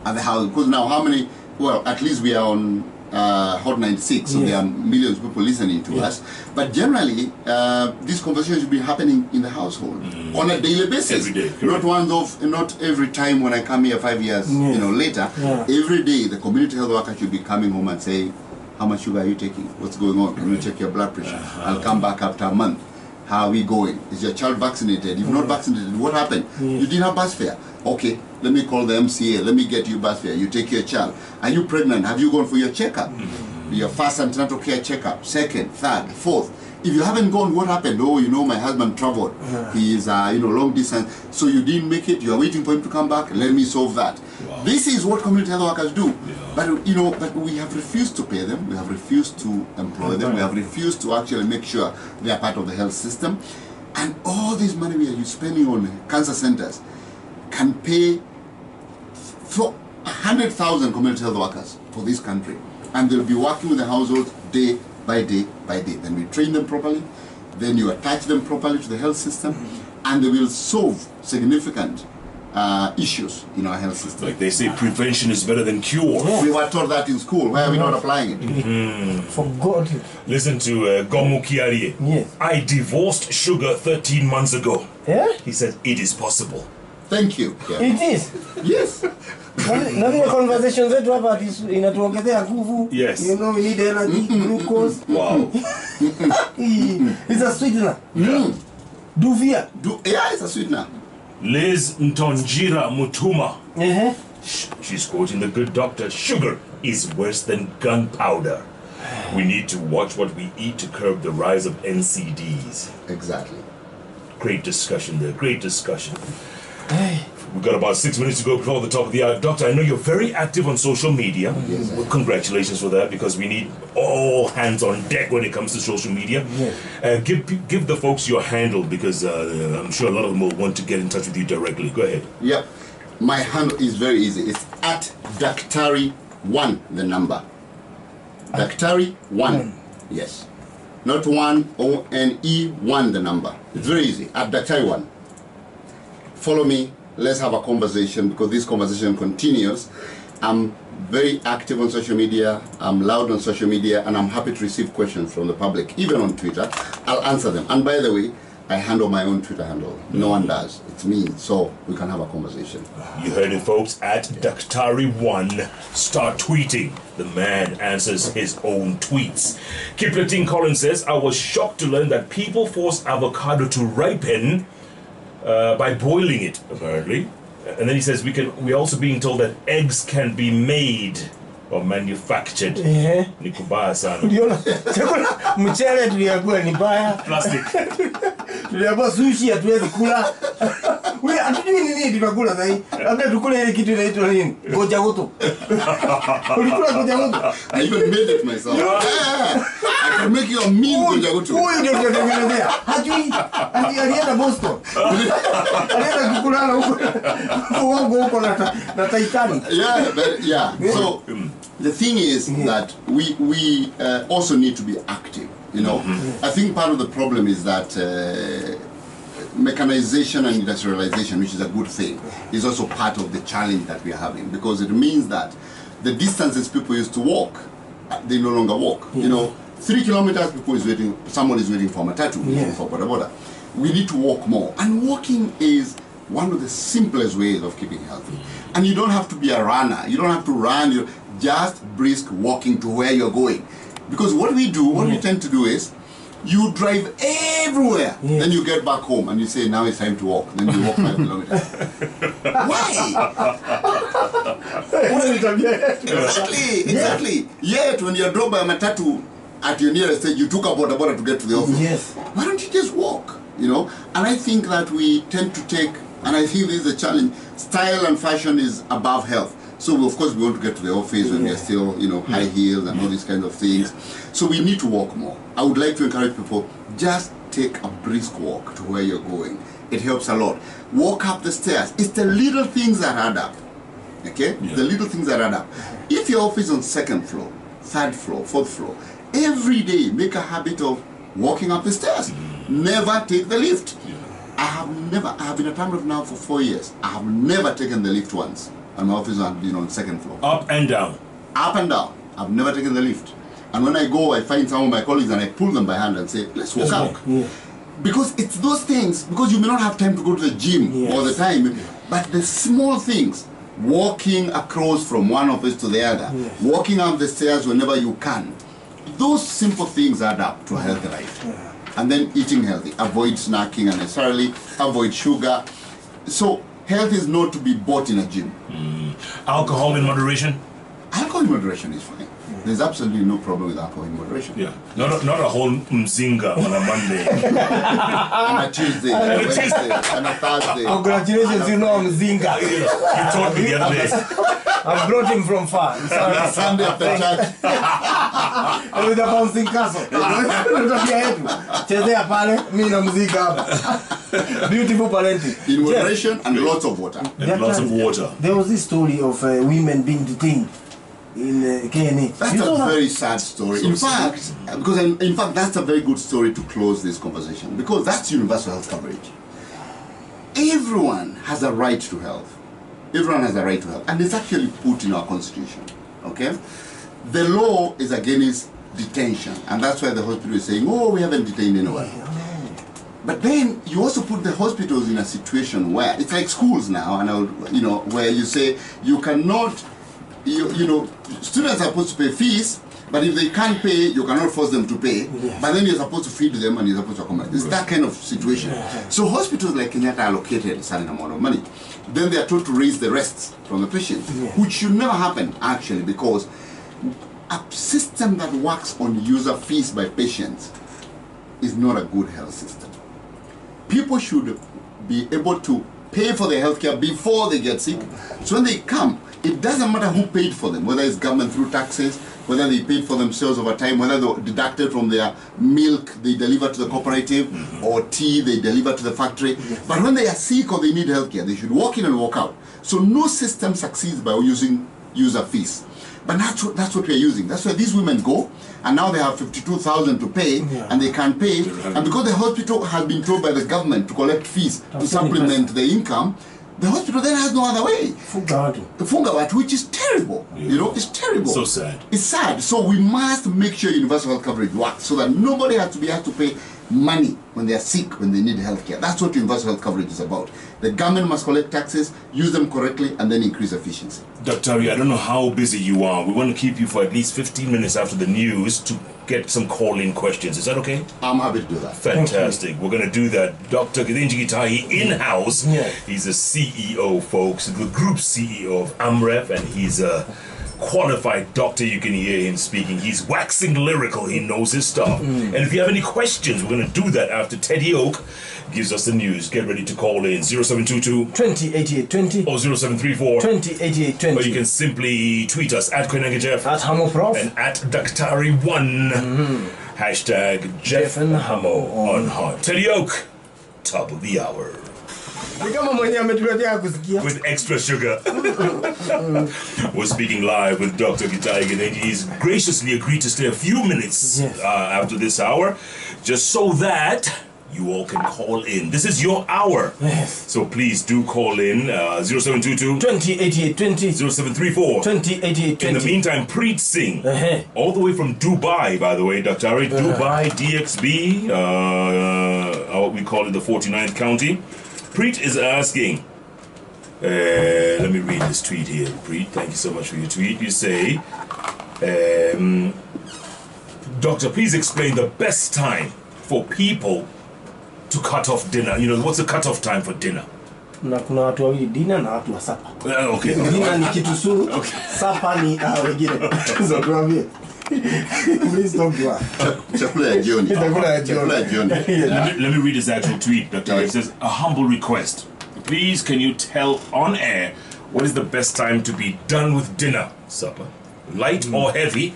At the house, because now how many? Well, at least we are on Hot 96, so there are millions of people listening to us. But generally, these conversations should be happening in the household on a daily basis. Every day. Not every time when I come here 5 years, later. Every day, the community health worker should be coming home and saying, how much sugar are you taking? What's going on? Can we check your blood pressure? I'll come back after a month. How are we going? Is your child vaccinated? If not vaccinated, what happened? You didn't have bus fare. Okay, let me call the MCA. Let me get you bus fare. You take your child. Are you pregnant? Have you gone for your checkup? Your first antenatal care checkup, second, third, fourth. if you haven't gone, what happened? Oh, my husband traveled. He is, long distance. So you didn't make it. You are waiting for him to come back. Let me solve that. Wow. This is what community health workers do. Yeah. But we have refused to pay them. We have refused to employ them. We have refused to actually make sure they are part of the health system. And all this money we are spending on cancer centers can pay for 100,000 community health workers for this country. And they'll be working with the households day by day by day. Then we train them properly, then you attach them properly to the health system, and they will solve significant issues in our health system. Like they say, prevention is better than cure. We were taught that in school. Why are we not applying it? Forgot it. Listen to Gomu Kiarie. Yes. I divorced Sugar 13 months ago. Yeah? He said, it is possible. Thank you. Yeah. It is. Yes. Na vile conversations zetu hapa inatuongezea nguvu. Yes. We need energy, glucose. Wow. It's a sweetener. Duvia. Yeah, it's a sweetener. Liz Ntonjira Mutuma. Uh-huh. She's quoting the good doctor. Sugar is worse than gunpowder. We need to watch what we eat to curb the rise of NCDs. Exactly. Great discussion there. Great discussion. Hey. We've got about 6 minutes to go before the top of the hour. Doctor, I know you're very active on social media. Yes, well, congratulations for that, because we need all hands on deck when it comes to social media. Yes. Give the folks your handle, because I'm sure a lot of them will want to get in touch with you directly. Go ahead. Yep. My handle is very easy. It's at Daktari1, the number. Daktari1. Yes. Not 1, O-N-E, 1, the number. It's very easy. At Daktari1. Follow me. Let's have a conversation, because this conversation continues. I'm very active on social media. I'm loud on social media, and I'm happy to receive questions from the public, even on Twitter. I'll answer them. And by the way, I handle my own Twitter handle. No one does. It's me. So we can have a conversation. You heard it, folks. At Daktari1. Start tweeting. The man answers his own tweets. Kipletin Collins says, I was shocked to learn that people force avocado to ripen by boiling it, apparently. And then he says we're also being told that eggs can be made or manufactured. Yeah. Ni kubaya sana. Uliona chakula mchele tuliambiwa ni baya. Plastic. Tuliambiwa sushi hatuwezi kula. Wewe hatujui nini tunakula sasa hivi. Labda tukule ile kitu inaitwa nini? Goja goto. Ulikula goja goto? I even made it myself. Yeah. I can make you a mean goja goto. Huyu ndio tunatengenezea. Hajui. Alienda Boston. Alienda kukulana huko. Huko na Titanic. Yeah. So the thing is that we also need to be active. I think part of the problem is that mechanization and industrialization, which is a good thing, is also part of the challenge that we are having, because it means that the distances people used to walk, they no longer walk. 3 kilometers, someone is waiting for matatu, for boda boda. We need to walk more, and walking is one of the simplest ways of keeping healthy. And you don't have to be a runner. You don't have to run. Just brisk walking to where you're going. Because what we tend to do is, you drive everywhere, then you get back home and you say, now it's time to walk. Then you walk 5 kilometers. Why? Exactly. Yet when you're dropped by a matatu at your nearest stage, you took a boda boda to get to the office. Yes. Why don't you just walk? And I think that we tend to take, and I think this is a challenge, style and fashion is above health. So of course we want to get to the office when we are still, high heels and all these kinds of things. So we need to walk more. I would like to encourage people, just take a brisk walk to where you're going. It helps a lot. Walk up the stairs. It's the little things that add up. Okay? Yeah. The little things that add up. If your office is on 2nd floor, 3rd floor, 4th floor, every day make a habit of walking up the stairs. Never take the lift. I have been a Tamil now for 4 years. I have never taken the lift once. And my office has been on 2nd floor. Up and down. Up and down. I've never taken the lift. And when I go, I find some of my colleagues and I pull them by hand and say, let's walk up. Yeah. Because it's those things, because you may not have time to go to the gym all the time, but the small things, walking across from one office to the other, walking up the stairs whenever you can, those simple things add up to a healthy life. And then eating healthy. Avoid snacking unnecessarily, avoid sugar. So health is not to be bought in a gym. Alcohol in moderation? Alcohol in moderation is fine. there's absolutely no problem with alcohol in moderation. Yeah. Not a whole mzinga on a Monday. And a Tuesday, and a Wednesday, and a Thursday. Congratulations, you know Mzinga. You told me the other day. I brought him from far. And a Sunday after church. And with a bouncing castle. Chezea pale, mimi na Mzinga hapa. Beautiful parenting. In moderation and lots of water. And lots of water. There was this story of women being detained in KNA. That's a very sad story. In fact, that's a very good story to close this conversation, because that's universal health coverage. Everyone has a right to health. Everyone has a right to health, and it's actually put in our constitution. Okay, the law is against detention, and that's why the hospital is saying, "Oh, we haven't detained anyone." But then you also put the hospitals in a situation where it's like schools now, and where you say you cannot. Students are supposed to pay fees, but if they can't pay, you cannot force them to pay. Yes. But then you're supposed to feed them and you're supposed to accommodate. It's that kind of situation. So hospitals like Kenyatta are allocated a certain amount of money. Then they are told to raise the rest from the patients, which should never happen actually, because a system that works on user fees by patients is not a good health system. People should be able to pay for their healthcare before they get sick. So when they come, it doesn't matter who paid for them, whether it's government through taxes, whether they paid for themselves over time, whether they deducted from their milk they deliver to the cooperative, or tea they deliver to the factory. But when they are sick or they need healthcare, they should walk in and walk out. So no system succeeds by using user fees. But that's what we are using. That's why these women go, and now they have 52,000 to pay, and they can't pay. And because the hospital has been told by the government to collect fees to supplement the income, the hospital then has no other way. Funga, which is terrible. It's terrible. So sad. It's sad. So we must make sure universal health coverage works, so that nobody has to pay money when they are sick, when they need healthcare. That's what universal health coverage is about. The government must collect taxes, use them correctly, and then increase efficiency. Dr. Ari, I don't know how busy you are. We want to keep you for at least 15 minutes after the news to get some call-in questions. Is that okay? I'm happy to do that. Fantastic. We're going to do that. Dr. Githinji Gitahi in-house. He's the CEO, folks, the group CEO of AMREF, and he's a qualified doctor. You can hear him speaking. He's waxing lyrical. He knows his stuff. And if you have any questions, we're going to do that after Teddy Oak gives us the news. Get ready to call in 0722 208820 or 0734 208820. or you can simply tweet us at Koinange Jeff, at Hamo Prof, and at Daktari1. Hashtag Jeff and Hamo on Hot. Teddy Oak, top of the hour. With extra sugar. We're speaking live with Dr. Gitahi Githinji. He's graciously agreed to stay a few minutes after this hour, just so that you all can call in. This is your hour. So please do call in 0722 208820 0734 208820. In the meantime, Preet Singh, all the way from Dubai, by the way, Dr. Ari, Dubai, DXB, what we call it, the 49th county. Preet is asking, let me read this tweet here. Preet, thank you so much for your tweet. You say, Doctor, please explain the best time for people to cut off dinner. What's the cut-off time for dinner? Kuna watu wawili, dinner na watu wa sapa. Okay. Dinner ni kitu suru, sapa ni wengine. So tuambie. Please don't do Chakula ya jioni. Let me read his actual tweet, Dr. It says, a humble request. Please, can you tell on air what is the best time to be done with dinner, supper? Light or heavy?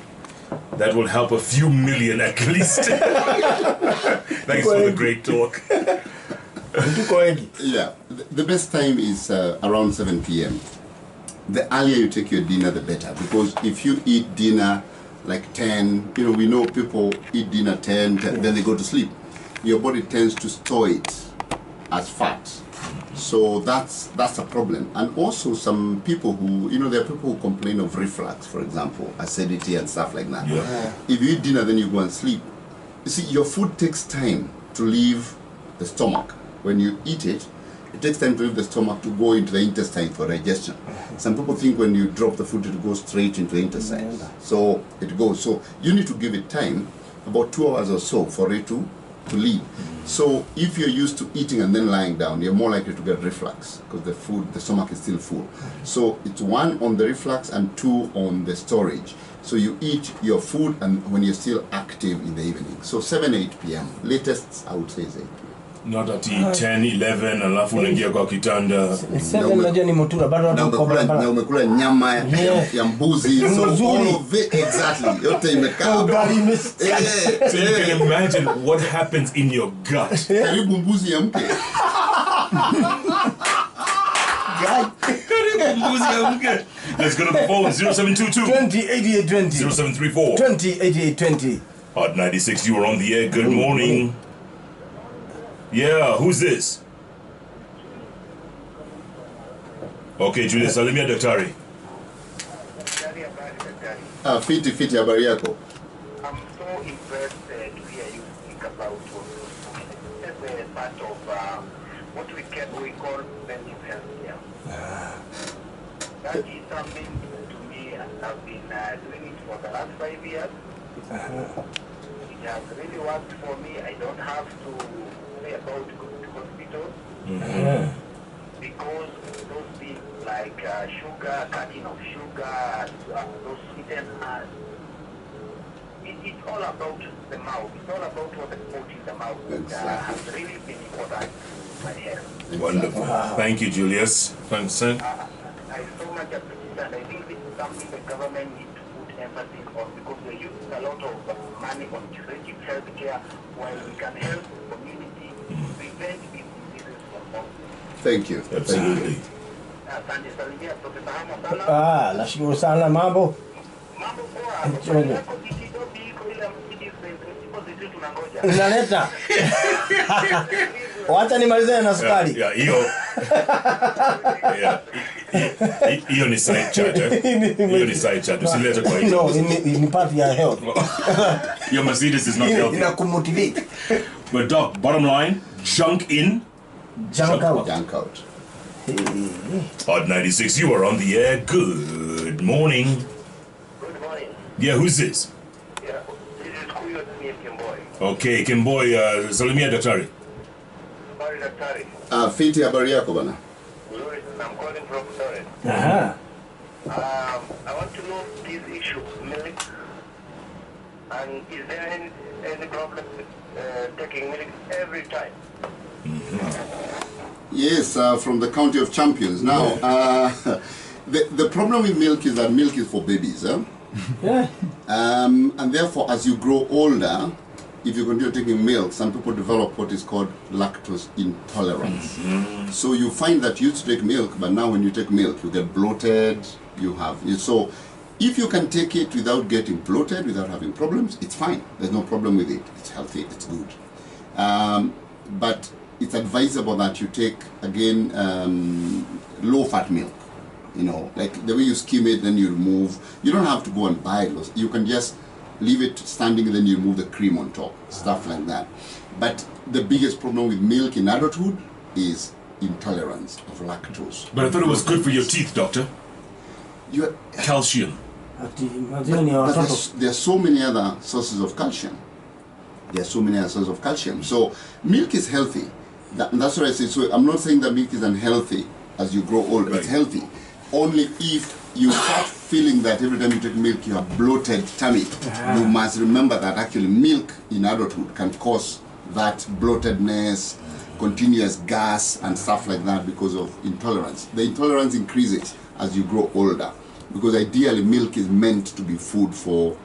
That will help a few million at least. Thanks for the great talk. Yeah, the best time is around 7 p.m. The earlier you take your dinner, the better. Because if you eat dinner like 10, we know people eat dinner 10, then they go to sleep. Your body tends to store it as fat. So that's a problem. And also some people who, there are people who complain of reflux, for example, acidity and stuff like that. If you eat dinner, then you go and sleep. You see, your food takes time to leave the stomach. When you eat it, it takes time to leave the stomach to go into the intestine for digestion. Some people think when you drop the food, it goes straight into the intestine. So it goes. So you need to give it time, about 2 hours or so, for it to leave. So if you're used to eating and then lying down, you're more likely to get reflux because the stomach is still full. So it's 1 on the reflux and 2 on the storage. So you eat your food and when you're still active in the evening. So 7, 8 p.m. Latest, I would say is 8 p.m. Not at 10, 11, alafu unaingia kwa kitanda. 7 unajua ni motura bado watu kwa barabara. Na umekula nyama ya mbuzi. So all of it, exactly. Yote imekaa. So you can imagine what happens in your gut. Karibu mbuzi ya mke. Let's go to the phone. 0722 208820 0734 208820. Hot 96, you are on the air. Good morning. Yeah, who's this? Okay, Julius, salimia daktari. Fiti habari yako. I'm so impressed to hear you speak about as a part of what we call preventive health care. That is something to me, I've been doing it for the last 5 years. It has really worked for me. I don't have to worry about going to hospitals because those things like sugar, cutting of sugar, those sweeteners, it's all about the mouth. It's all about what they put in the mouth that has really been important to my health. Wonderful. Thank you, Julius. Thanks, sir. I so much appreciate and I think this is something the government needs to put emphasis on because we're using a lot of money on preventive health care while we can help the community prevent these diseases from us. Thank you. Absolutely. Asante salimia Profesa Hamo sana. Nashukuru sana mambo. Mambo poa. Yako kidogo iko ile msidi zitu tunangoja. Unaleta. Wacha nimalize na sukari. Yeah, hiyo ni side chat. Hiyo ni side chat. Usilete kwa hiyo. No, ni part ya health. Your Mercedes is not healthy. Inakumotivate. But doc, bottom line, junk in, Junk out. Junk out. Hot 96, you are on the air. Good morning. Good morning. Yeah, who's this? Yeah, this is Kuyo Kimboy. Okay, Kimboy, salimia daktari. Sorry, Daktari. Fiti habari yako bana. I'm calling from Florida. I want to know this issue, milk, and is there any problem with taking milk every time? Yes, from the County of Champions. Now, the problem with milk is that milk is for babies. Yeah. And therefore, as you grow older, if you continue taking milk, some people develop what is called lactose intolerance. So you find that you used to take milk, but now when you take milk, you get bloated, so if you can take it without getting bloated, without having problems, it's fine. There's no problem with it. It's healthy, it's good. But it's advisable that you take, again, low-fat milk. You know, like the way you skim it, then you remove. You don't have to go and buy those. You can just leave it standing and then you remove the cream on top, stuff like that. But the biggest problem with milk in adulthood is intolerance of lactose. But I thought it was good for your teeth, doctor. Calcium. But there are so many other sources of calcium. So milk is healthy. That's what I say. So I'm not saying that milk is unhealthy as you grow older. Right. It's healthy. Only if you start feeling that every time you take milk you have bloated tummy, you must remember that actually milk in adulthood can cause that bloatedness, continuous gas and stuff like that because of intolerance. The intolerance increases as you grow older because ideally milk is meant to be food for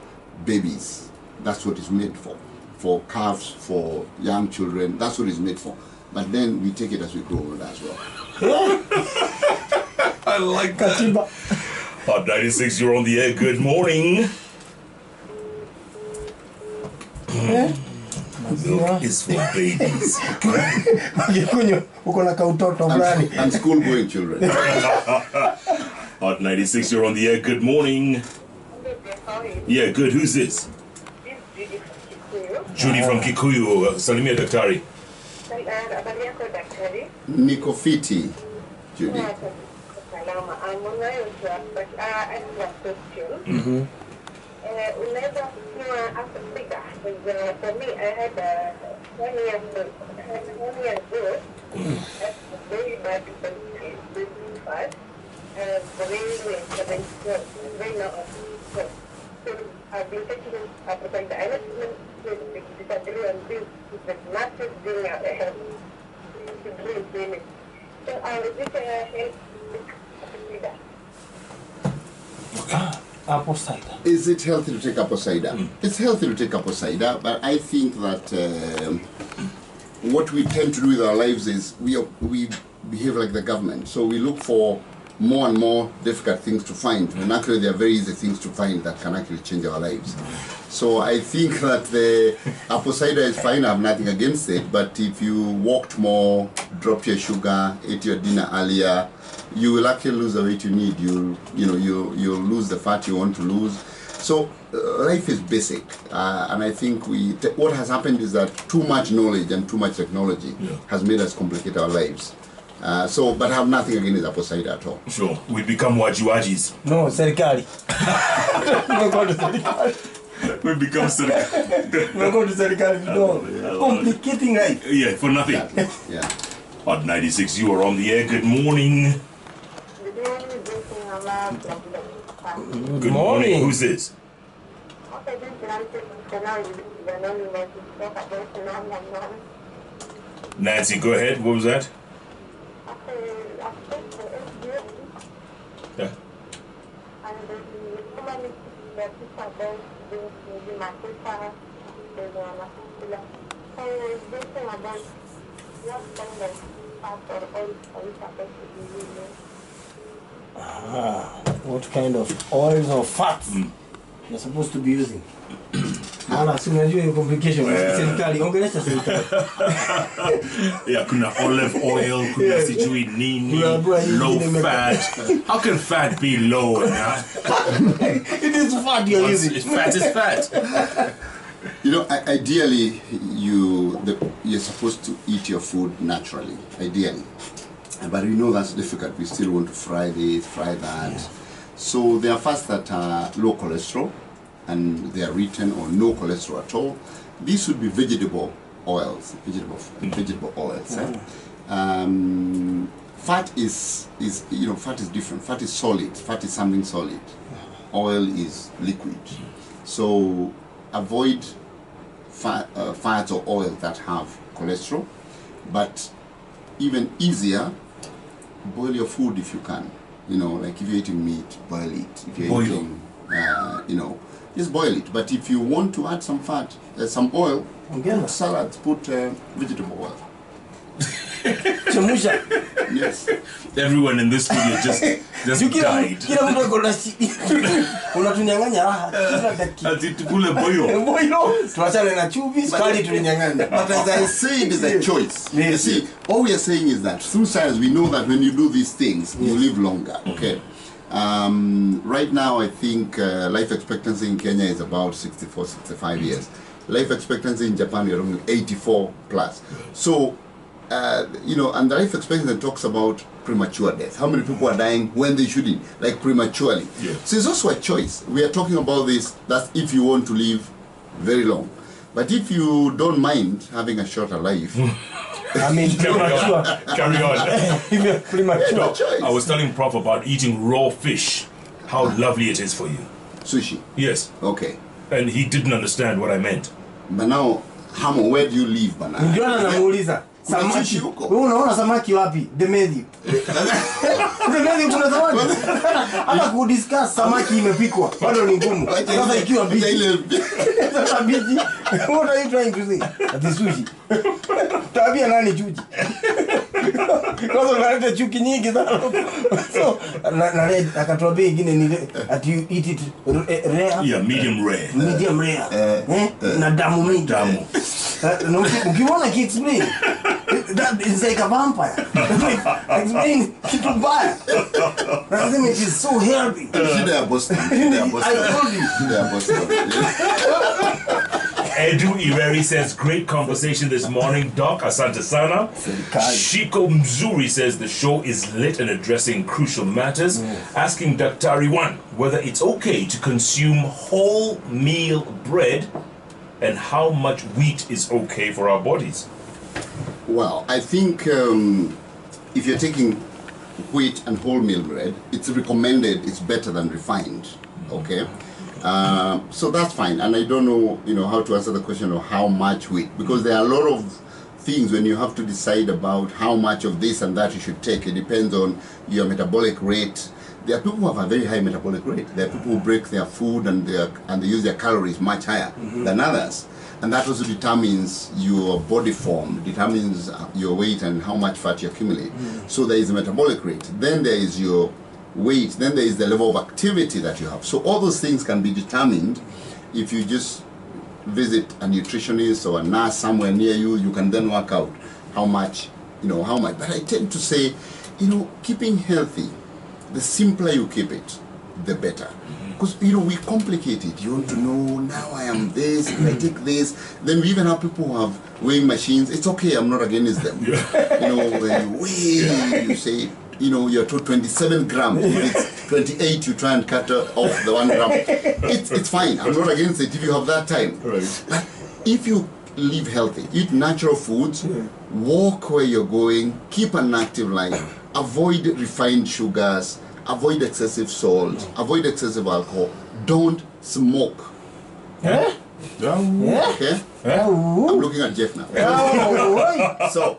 babies. That's what it's made for. For calves, for young children, that's what it's made for. But then we take it as we grow older as well. I like that. Hot 96, you're on the air. Good morning. Milk is for babies. And school going children. Hot 96, you're on the air. Good morning. Yeah, good. Who's this? Judy from Kikuyu. Salimia daktari. Niko fiti, Judy. For me, I had 1 year ago, very bad fat, very low. I've been taking Apo Saida. I disagree on this. It's a massive thing health to do in clinic. So is it health Apo Saida? Apple cider. Is it healthy to take apple cider? It's healthy to take apple cider, but I think that what we tend to do with our lives is we behave like the government. So we look for more and more difficult things to find, and actually there are very easy things to find that can actually change our lives. So I think that the apple cider is fine, I have nothing against it, but if you walked more, dropped your sugar, ate your dinner earlier, you will actually lose the weight you need. You'll lose the fat you want to lose. So life is basic, and I think what has happened is that too much knowledge and too much technology has made us complicate our lives. But I have nothing against apple cider at all. Sure, we become wajiwajis. No, serikali. Tumekuwa tu serikali. We become Tumekuwa tu serikali. No. Complicating life. Yeah, for nothing. Yeah. Hot 96, you are on the air. Good morning. Good morning. Who's this? Nancy, go ahead. What was that? Yeah. What kind of oils or fats you're supposed to be using? Si unajua hiyo complication serikali, ongelesha serikali. Yeah, kuna olive oil, kuna sijui nini, low fat. How can fat be low? It is fat you're using. Fat is fat. Ideally, you're supposed to eat your food naturally, ideally. But we know that's difficult. We still want to fry this, fry that. Yeah. So there are fats that are low cholesterol, and they are written or no cholesterol at all. These would be vegetable oils, vegetable oils. Fat is fat is different. Fat is solid. Fat is something solid. Oil is liquid. So avoid fats or oils that have cholesterol. But even easier, boil your food if you can. Like if you're eating meat, boil it. If you're eating, just boil it. But if you want to add some fat, some oil, put salads, put vegetable oil. Chamusha. Yes. Everyone in this studio just died. Kila mtu ako na unatunyang'anya raha kila dakika. Ati tukule boyo. Tuachane na chumvi, sukari tulinyang'anya. But as I say, it is a choice. You see, all we are saying is that through science we know that when you do these things, you live longer. Okay. Right now, I think life expectancy in Kenya is about 64, 65 years. Life expectancy in Japan is around 84 plus. So, and the life expectancy talks about premature death. How many people are dying when they shouldn't, like prematurely. Yeah. So it's also a choice. We are talking about this, that's if you want to live very long. But if you don't mind having a shorter life, I mean, premature. Carry on. Premature. I was telling Prof about eating raw fish, how lovely it is for you. Sushi. Yes. Okay. And he didn't understand what I meant. But now, Hamo, where do you live, Bana? Ndio namuuliza. Samaki. Wewe unaona samaki wapi? Demedhi. Demedhi kuna samaki. Hata kudiscuss samaki imepikwa bado ni ngumu. Sasa ikiwa bichi. Sasa bichi. What are you trying to say? Ati sushi. Tabia nani chuji? Kwanza unaleta chuki nyingi sana. So na red akatuambia ingine ni ati you eat it rare. Yeah, medium rare. Medium rare. Na damu mingi. Damu. Ukiona ki explain. That is like a vampire. Explain kitu mbaya. Nasema it is so healthy. They are Boston. I told you. They are Boston. Edu Ireri says, great conversation this morning, Doc. Asante sana. Shiko Mzuri says the show is lit and addressing crucial matters, asking Daktari One whether it's okay to consume whole meal bread and how much wheat is okay for our bodies. Well, I think if you're taking wheat and wholemeal bread, it's recommended, it's better than refined, okay? So that's fine. And I don't know, how to answer the question of how much weight, because there are a lot of things when you have to decide about how much of this and that you should take. It depends on your metabolic rate. There are people who have a very high metabolic rate. There are people who break their food and they use their calories much higher than others. And that also determines your body form, determines your weight and how much fat you accumulate. So there is a metabolic rate. Then there is your weight. Then there is the level of activity that you have. So all those things can be determined if you just visit a nutritionist or a nurse somewhere near you. You can then work out how much. But I tend to say, keeping healthy, the simpler you keep it, the better. Because, we complicate it. You want to know, now I am this, if I take this. Then we even have people who have weighing machines. It's okay, I'm not against them. When you weigh, you say, you're told 27 grams. If it's 28, you try and cut off the 1 gram. It's fine, I'm not against it if you have that time. Right. But if you live healthy, eat natural foods, walk where you're going, keep an active life, avoid refined sugars, avoid excessive salt, avoid excessive alcohol, don't smoke. Okay? I'm looking at Jeff now. So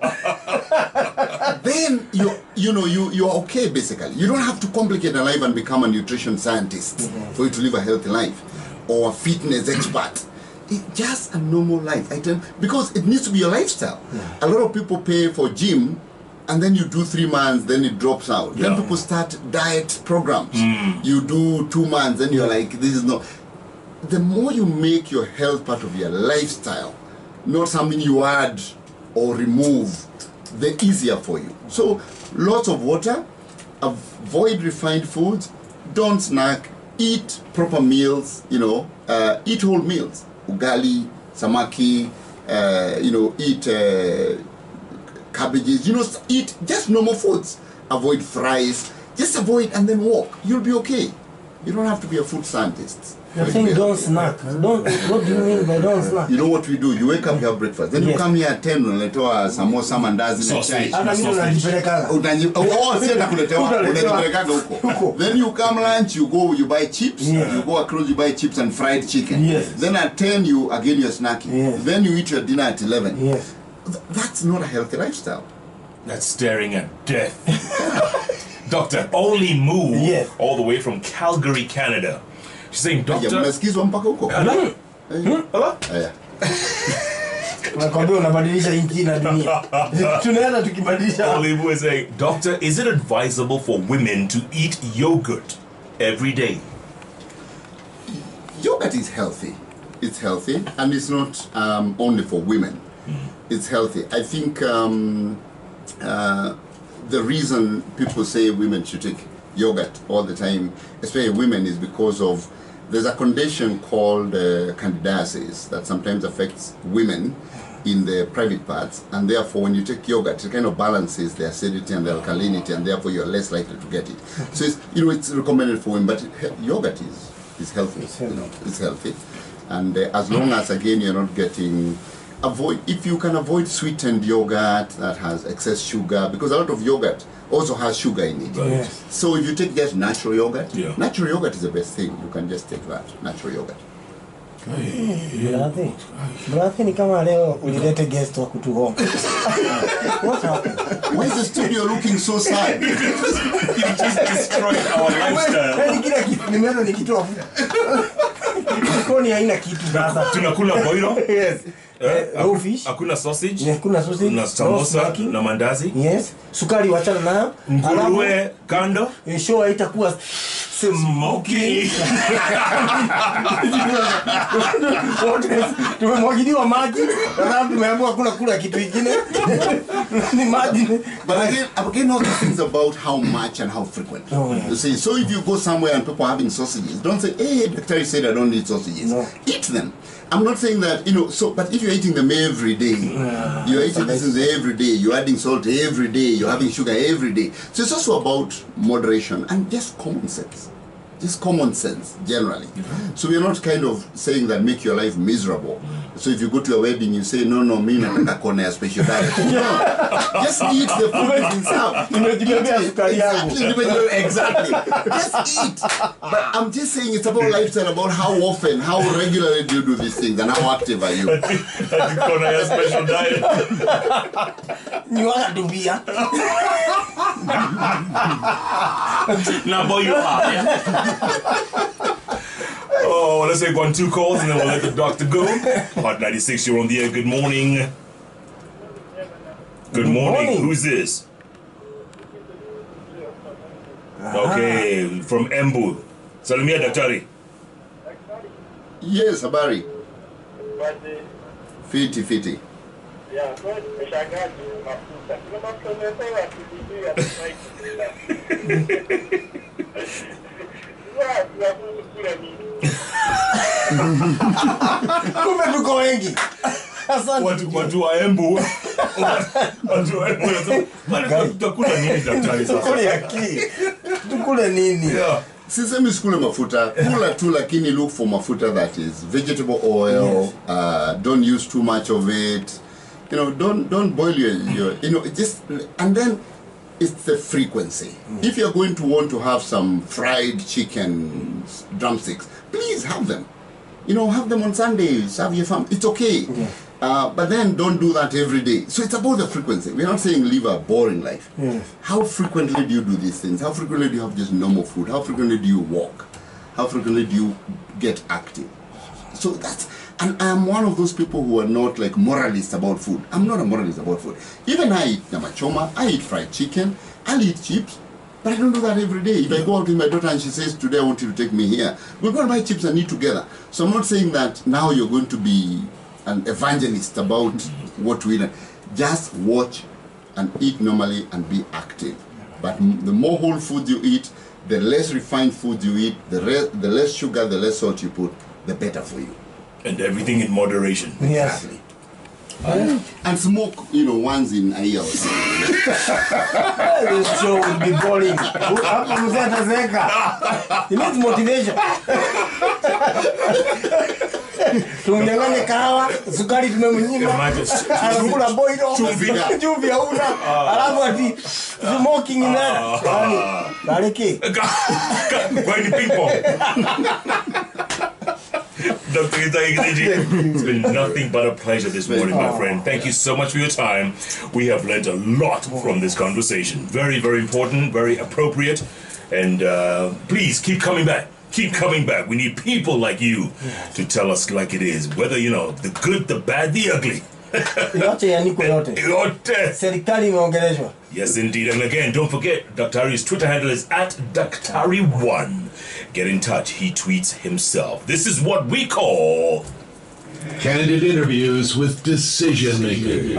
then you're okay basically. You don't have to complicate a life and become a nutrition scientist for you to live a healthy life or a fitness expert. It's just a normal life. Because it needs to be your lifestyle. A lot of people pay for gym and then you do 3 months, then it drops out. Then people start diet programs. You do 2 months, then you're like, this is not. The more you make your health part of your lifestyle, not something you add or remove, the easier for you. So, lots of water, avoid refined foods, don't snack, eat proper meals, eat whole meals. Ugali, samaki, eat cabbages, eat just normal foods. Avoid fries, just avoid and then walk. You'll be okay. You don't have to be a food scientist. You're saying don't snack. What do you mean by don't snack? You know what we do? You wake up, you have breakfast. Then you come here at 10 unaletewa samosa, mandazi na chai. Then you come lunch, you buy chips. You go across, you buy chips and fried chicken. Then at 10 you're snacking. Then you eat your dinner at 11. That's not a healthy lifestyle. That's staring at death. Doctor, Only Moo, all the way from Calgary, Canada. She's saying, Doctor... Only Moo is saying, Doctor, is it advisable for women to eat yogurt every day? Yogurt is healthy. It's healthy, and it's not only for women. It's healthy. I think the reason people say women should take yogurt all the time, especially women, is because of there's a condition called candidiasis that sometimes affects women in the private parts, and therefore when you take yogurt, it kind of balances the acidity and the alkalinity, and therefore you're less likely to get it. So it's recommended for women, but yogurt is healthy. It's healthy, and as long as again you're not getting. If you can avoid sweetened yogurt that has excess sugar, because a lot of yogurt also has sugar in it. Right. So if you take just natural yogurt, natural yogurt is the best thing. You can just take that, natural yogurt. Brother, ni kama leo ulilete guest wa kutuhoma. What happened? Why is the studio looking so sad? You just destroyed our lifestyle. Kila kitu nimeona ni kitu hapo. Koni haina kitu sasa. Tunakula boilo? Yes. Raw fish. Hakuna sausage. Hakuna sausage. Na samosa na mandazi. Yes. Sukari wachana nayo. Nguruwe kando. Show haitakuwa smoky. Tumemwagiliwa maji. Sasa tumeambiwa kuna kula kitu kingine. Ni maji. But again all the things about how much and how frequent. You see, so if you go somewhere and people are having sausages, don't say, hey, the doctor said I don't need sausages. No. Eat them. I'm not saying that, but if you're eating them every day, you're eating these things every day, you're adding salt every day, you're having sugar every day. So it's also about moderation and just common sense. just common sense generally. So we're not kind of saying that make your life miserable. So if you go to a wedding, you say, no, me nataka kona ya special diet. No, just eat the food that's been served. Exactly. Just eat. But I'm just saying it's about lifestyle, about how often, how regularly do you do these things, and how active are you? Kona ya special diet. You want to be Now, boy, you are. Yeah? Oh, let's take 1-2 calls and then we'll let the doctor go. Hot 96, you're on the air. Good morning. Good morning. Who's this? Okay, from Embu. Salimia Daktari. Yes, habari. Fiti. Yeah, so nimeshangaza mafuta. Kuna mafuta umepewa kujizuia kumbe tuko wengi. Watu wa Embu. Watu wa Embu. Tutakula nini daktari sasa? Tukule nini? Yeah. Sisemi sikule mafuta, kula tu lakini look for mafuta that is vegetable oil. Don't use too much of it. Don't boil your just, and then it's the frequency. If you're going to want to have some fried chicken drumsticks, please have them. Have them on Sundays, have your family. It's okay. But then don't do that every day. So it's about the frequency. We're not saying live a boring life. How frequently do you do these things? How frequently do you have just normal food? How frequently do you walk? How frequently do you get active? So and I'm one of those people who are not like moralists about food. I'm not a moralist about food. Even I eat nyama choma, I eat fried chicken, I'll eat chips, but I don't do that every day. If I go out with my daughter and she says, today I want you to take me here, we're going to buy chips and eat together. So I'm not saying that now you're going to be an evangelist about what we eat. Just watch and eat normally and be active. But the more whole food you eat, the less refined food you eat, the less sugar, the less salt you put, the better for you. And everything in moderation. Exactly. And smoke, once in a year or something. This show will be boring. He needs motivation. Tumnyang'anye kahawa, sukari tumemnyima, anakula boilo, chumvi hauna, alafu ati smoking in that. Bariki. Going ping pong. Dr. Gitaigiji, it's been nothing but a pleasure this morning, my friend. Thank you so much for your time. We have learned a lot from this conversation. Very, very important, very appropriate. And please keep coming back. Keep coming back. We need people like you to tell us like it is. Whether, the good, the bad, the ugly. Yes, indeed. And again, don't forget, Daktari's Twitter handle is @Daktari1. Get in touch. He tweets himself. This is what we call Candid interviews with decision makers.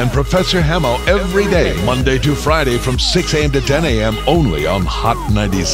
And Professor Hamo every day, Monday to Friday from 6 a.m. to 10 a.m. only on Hot 96.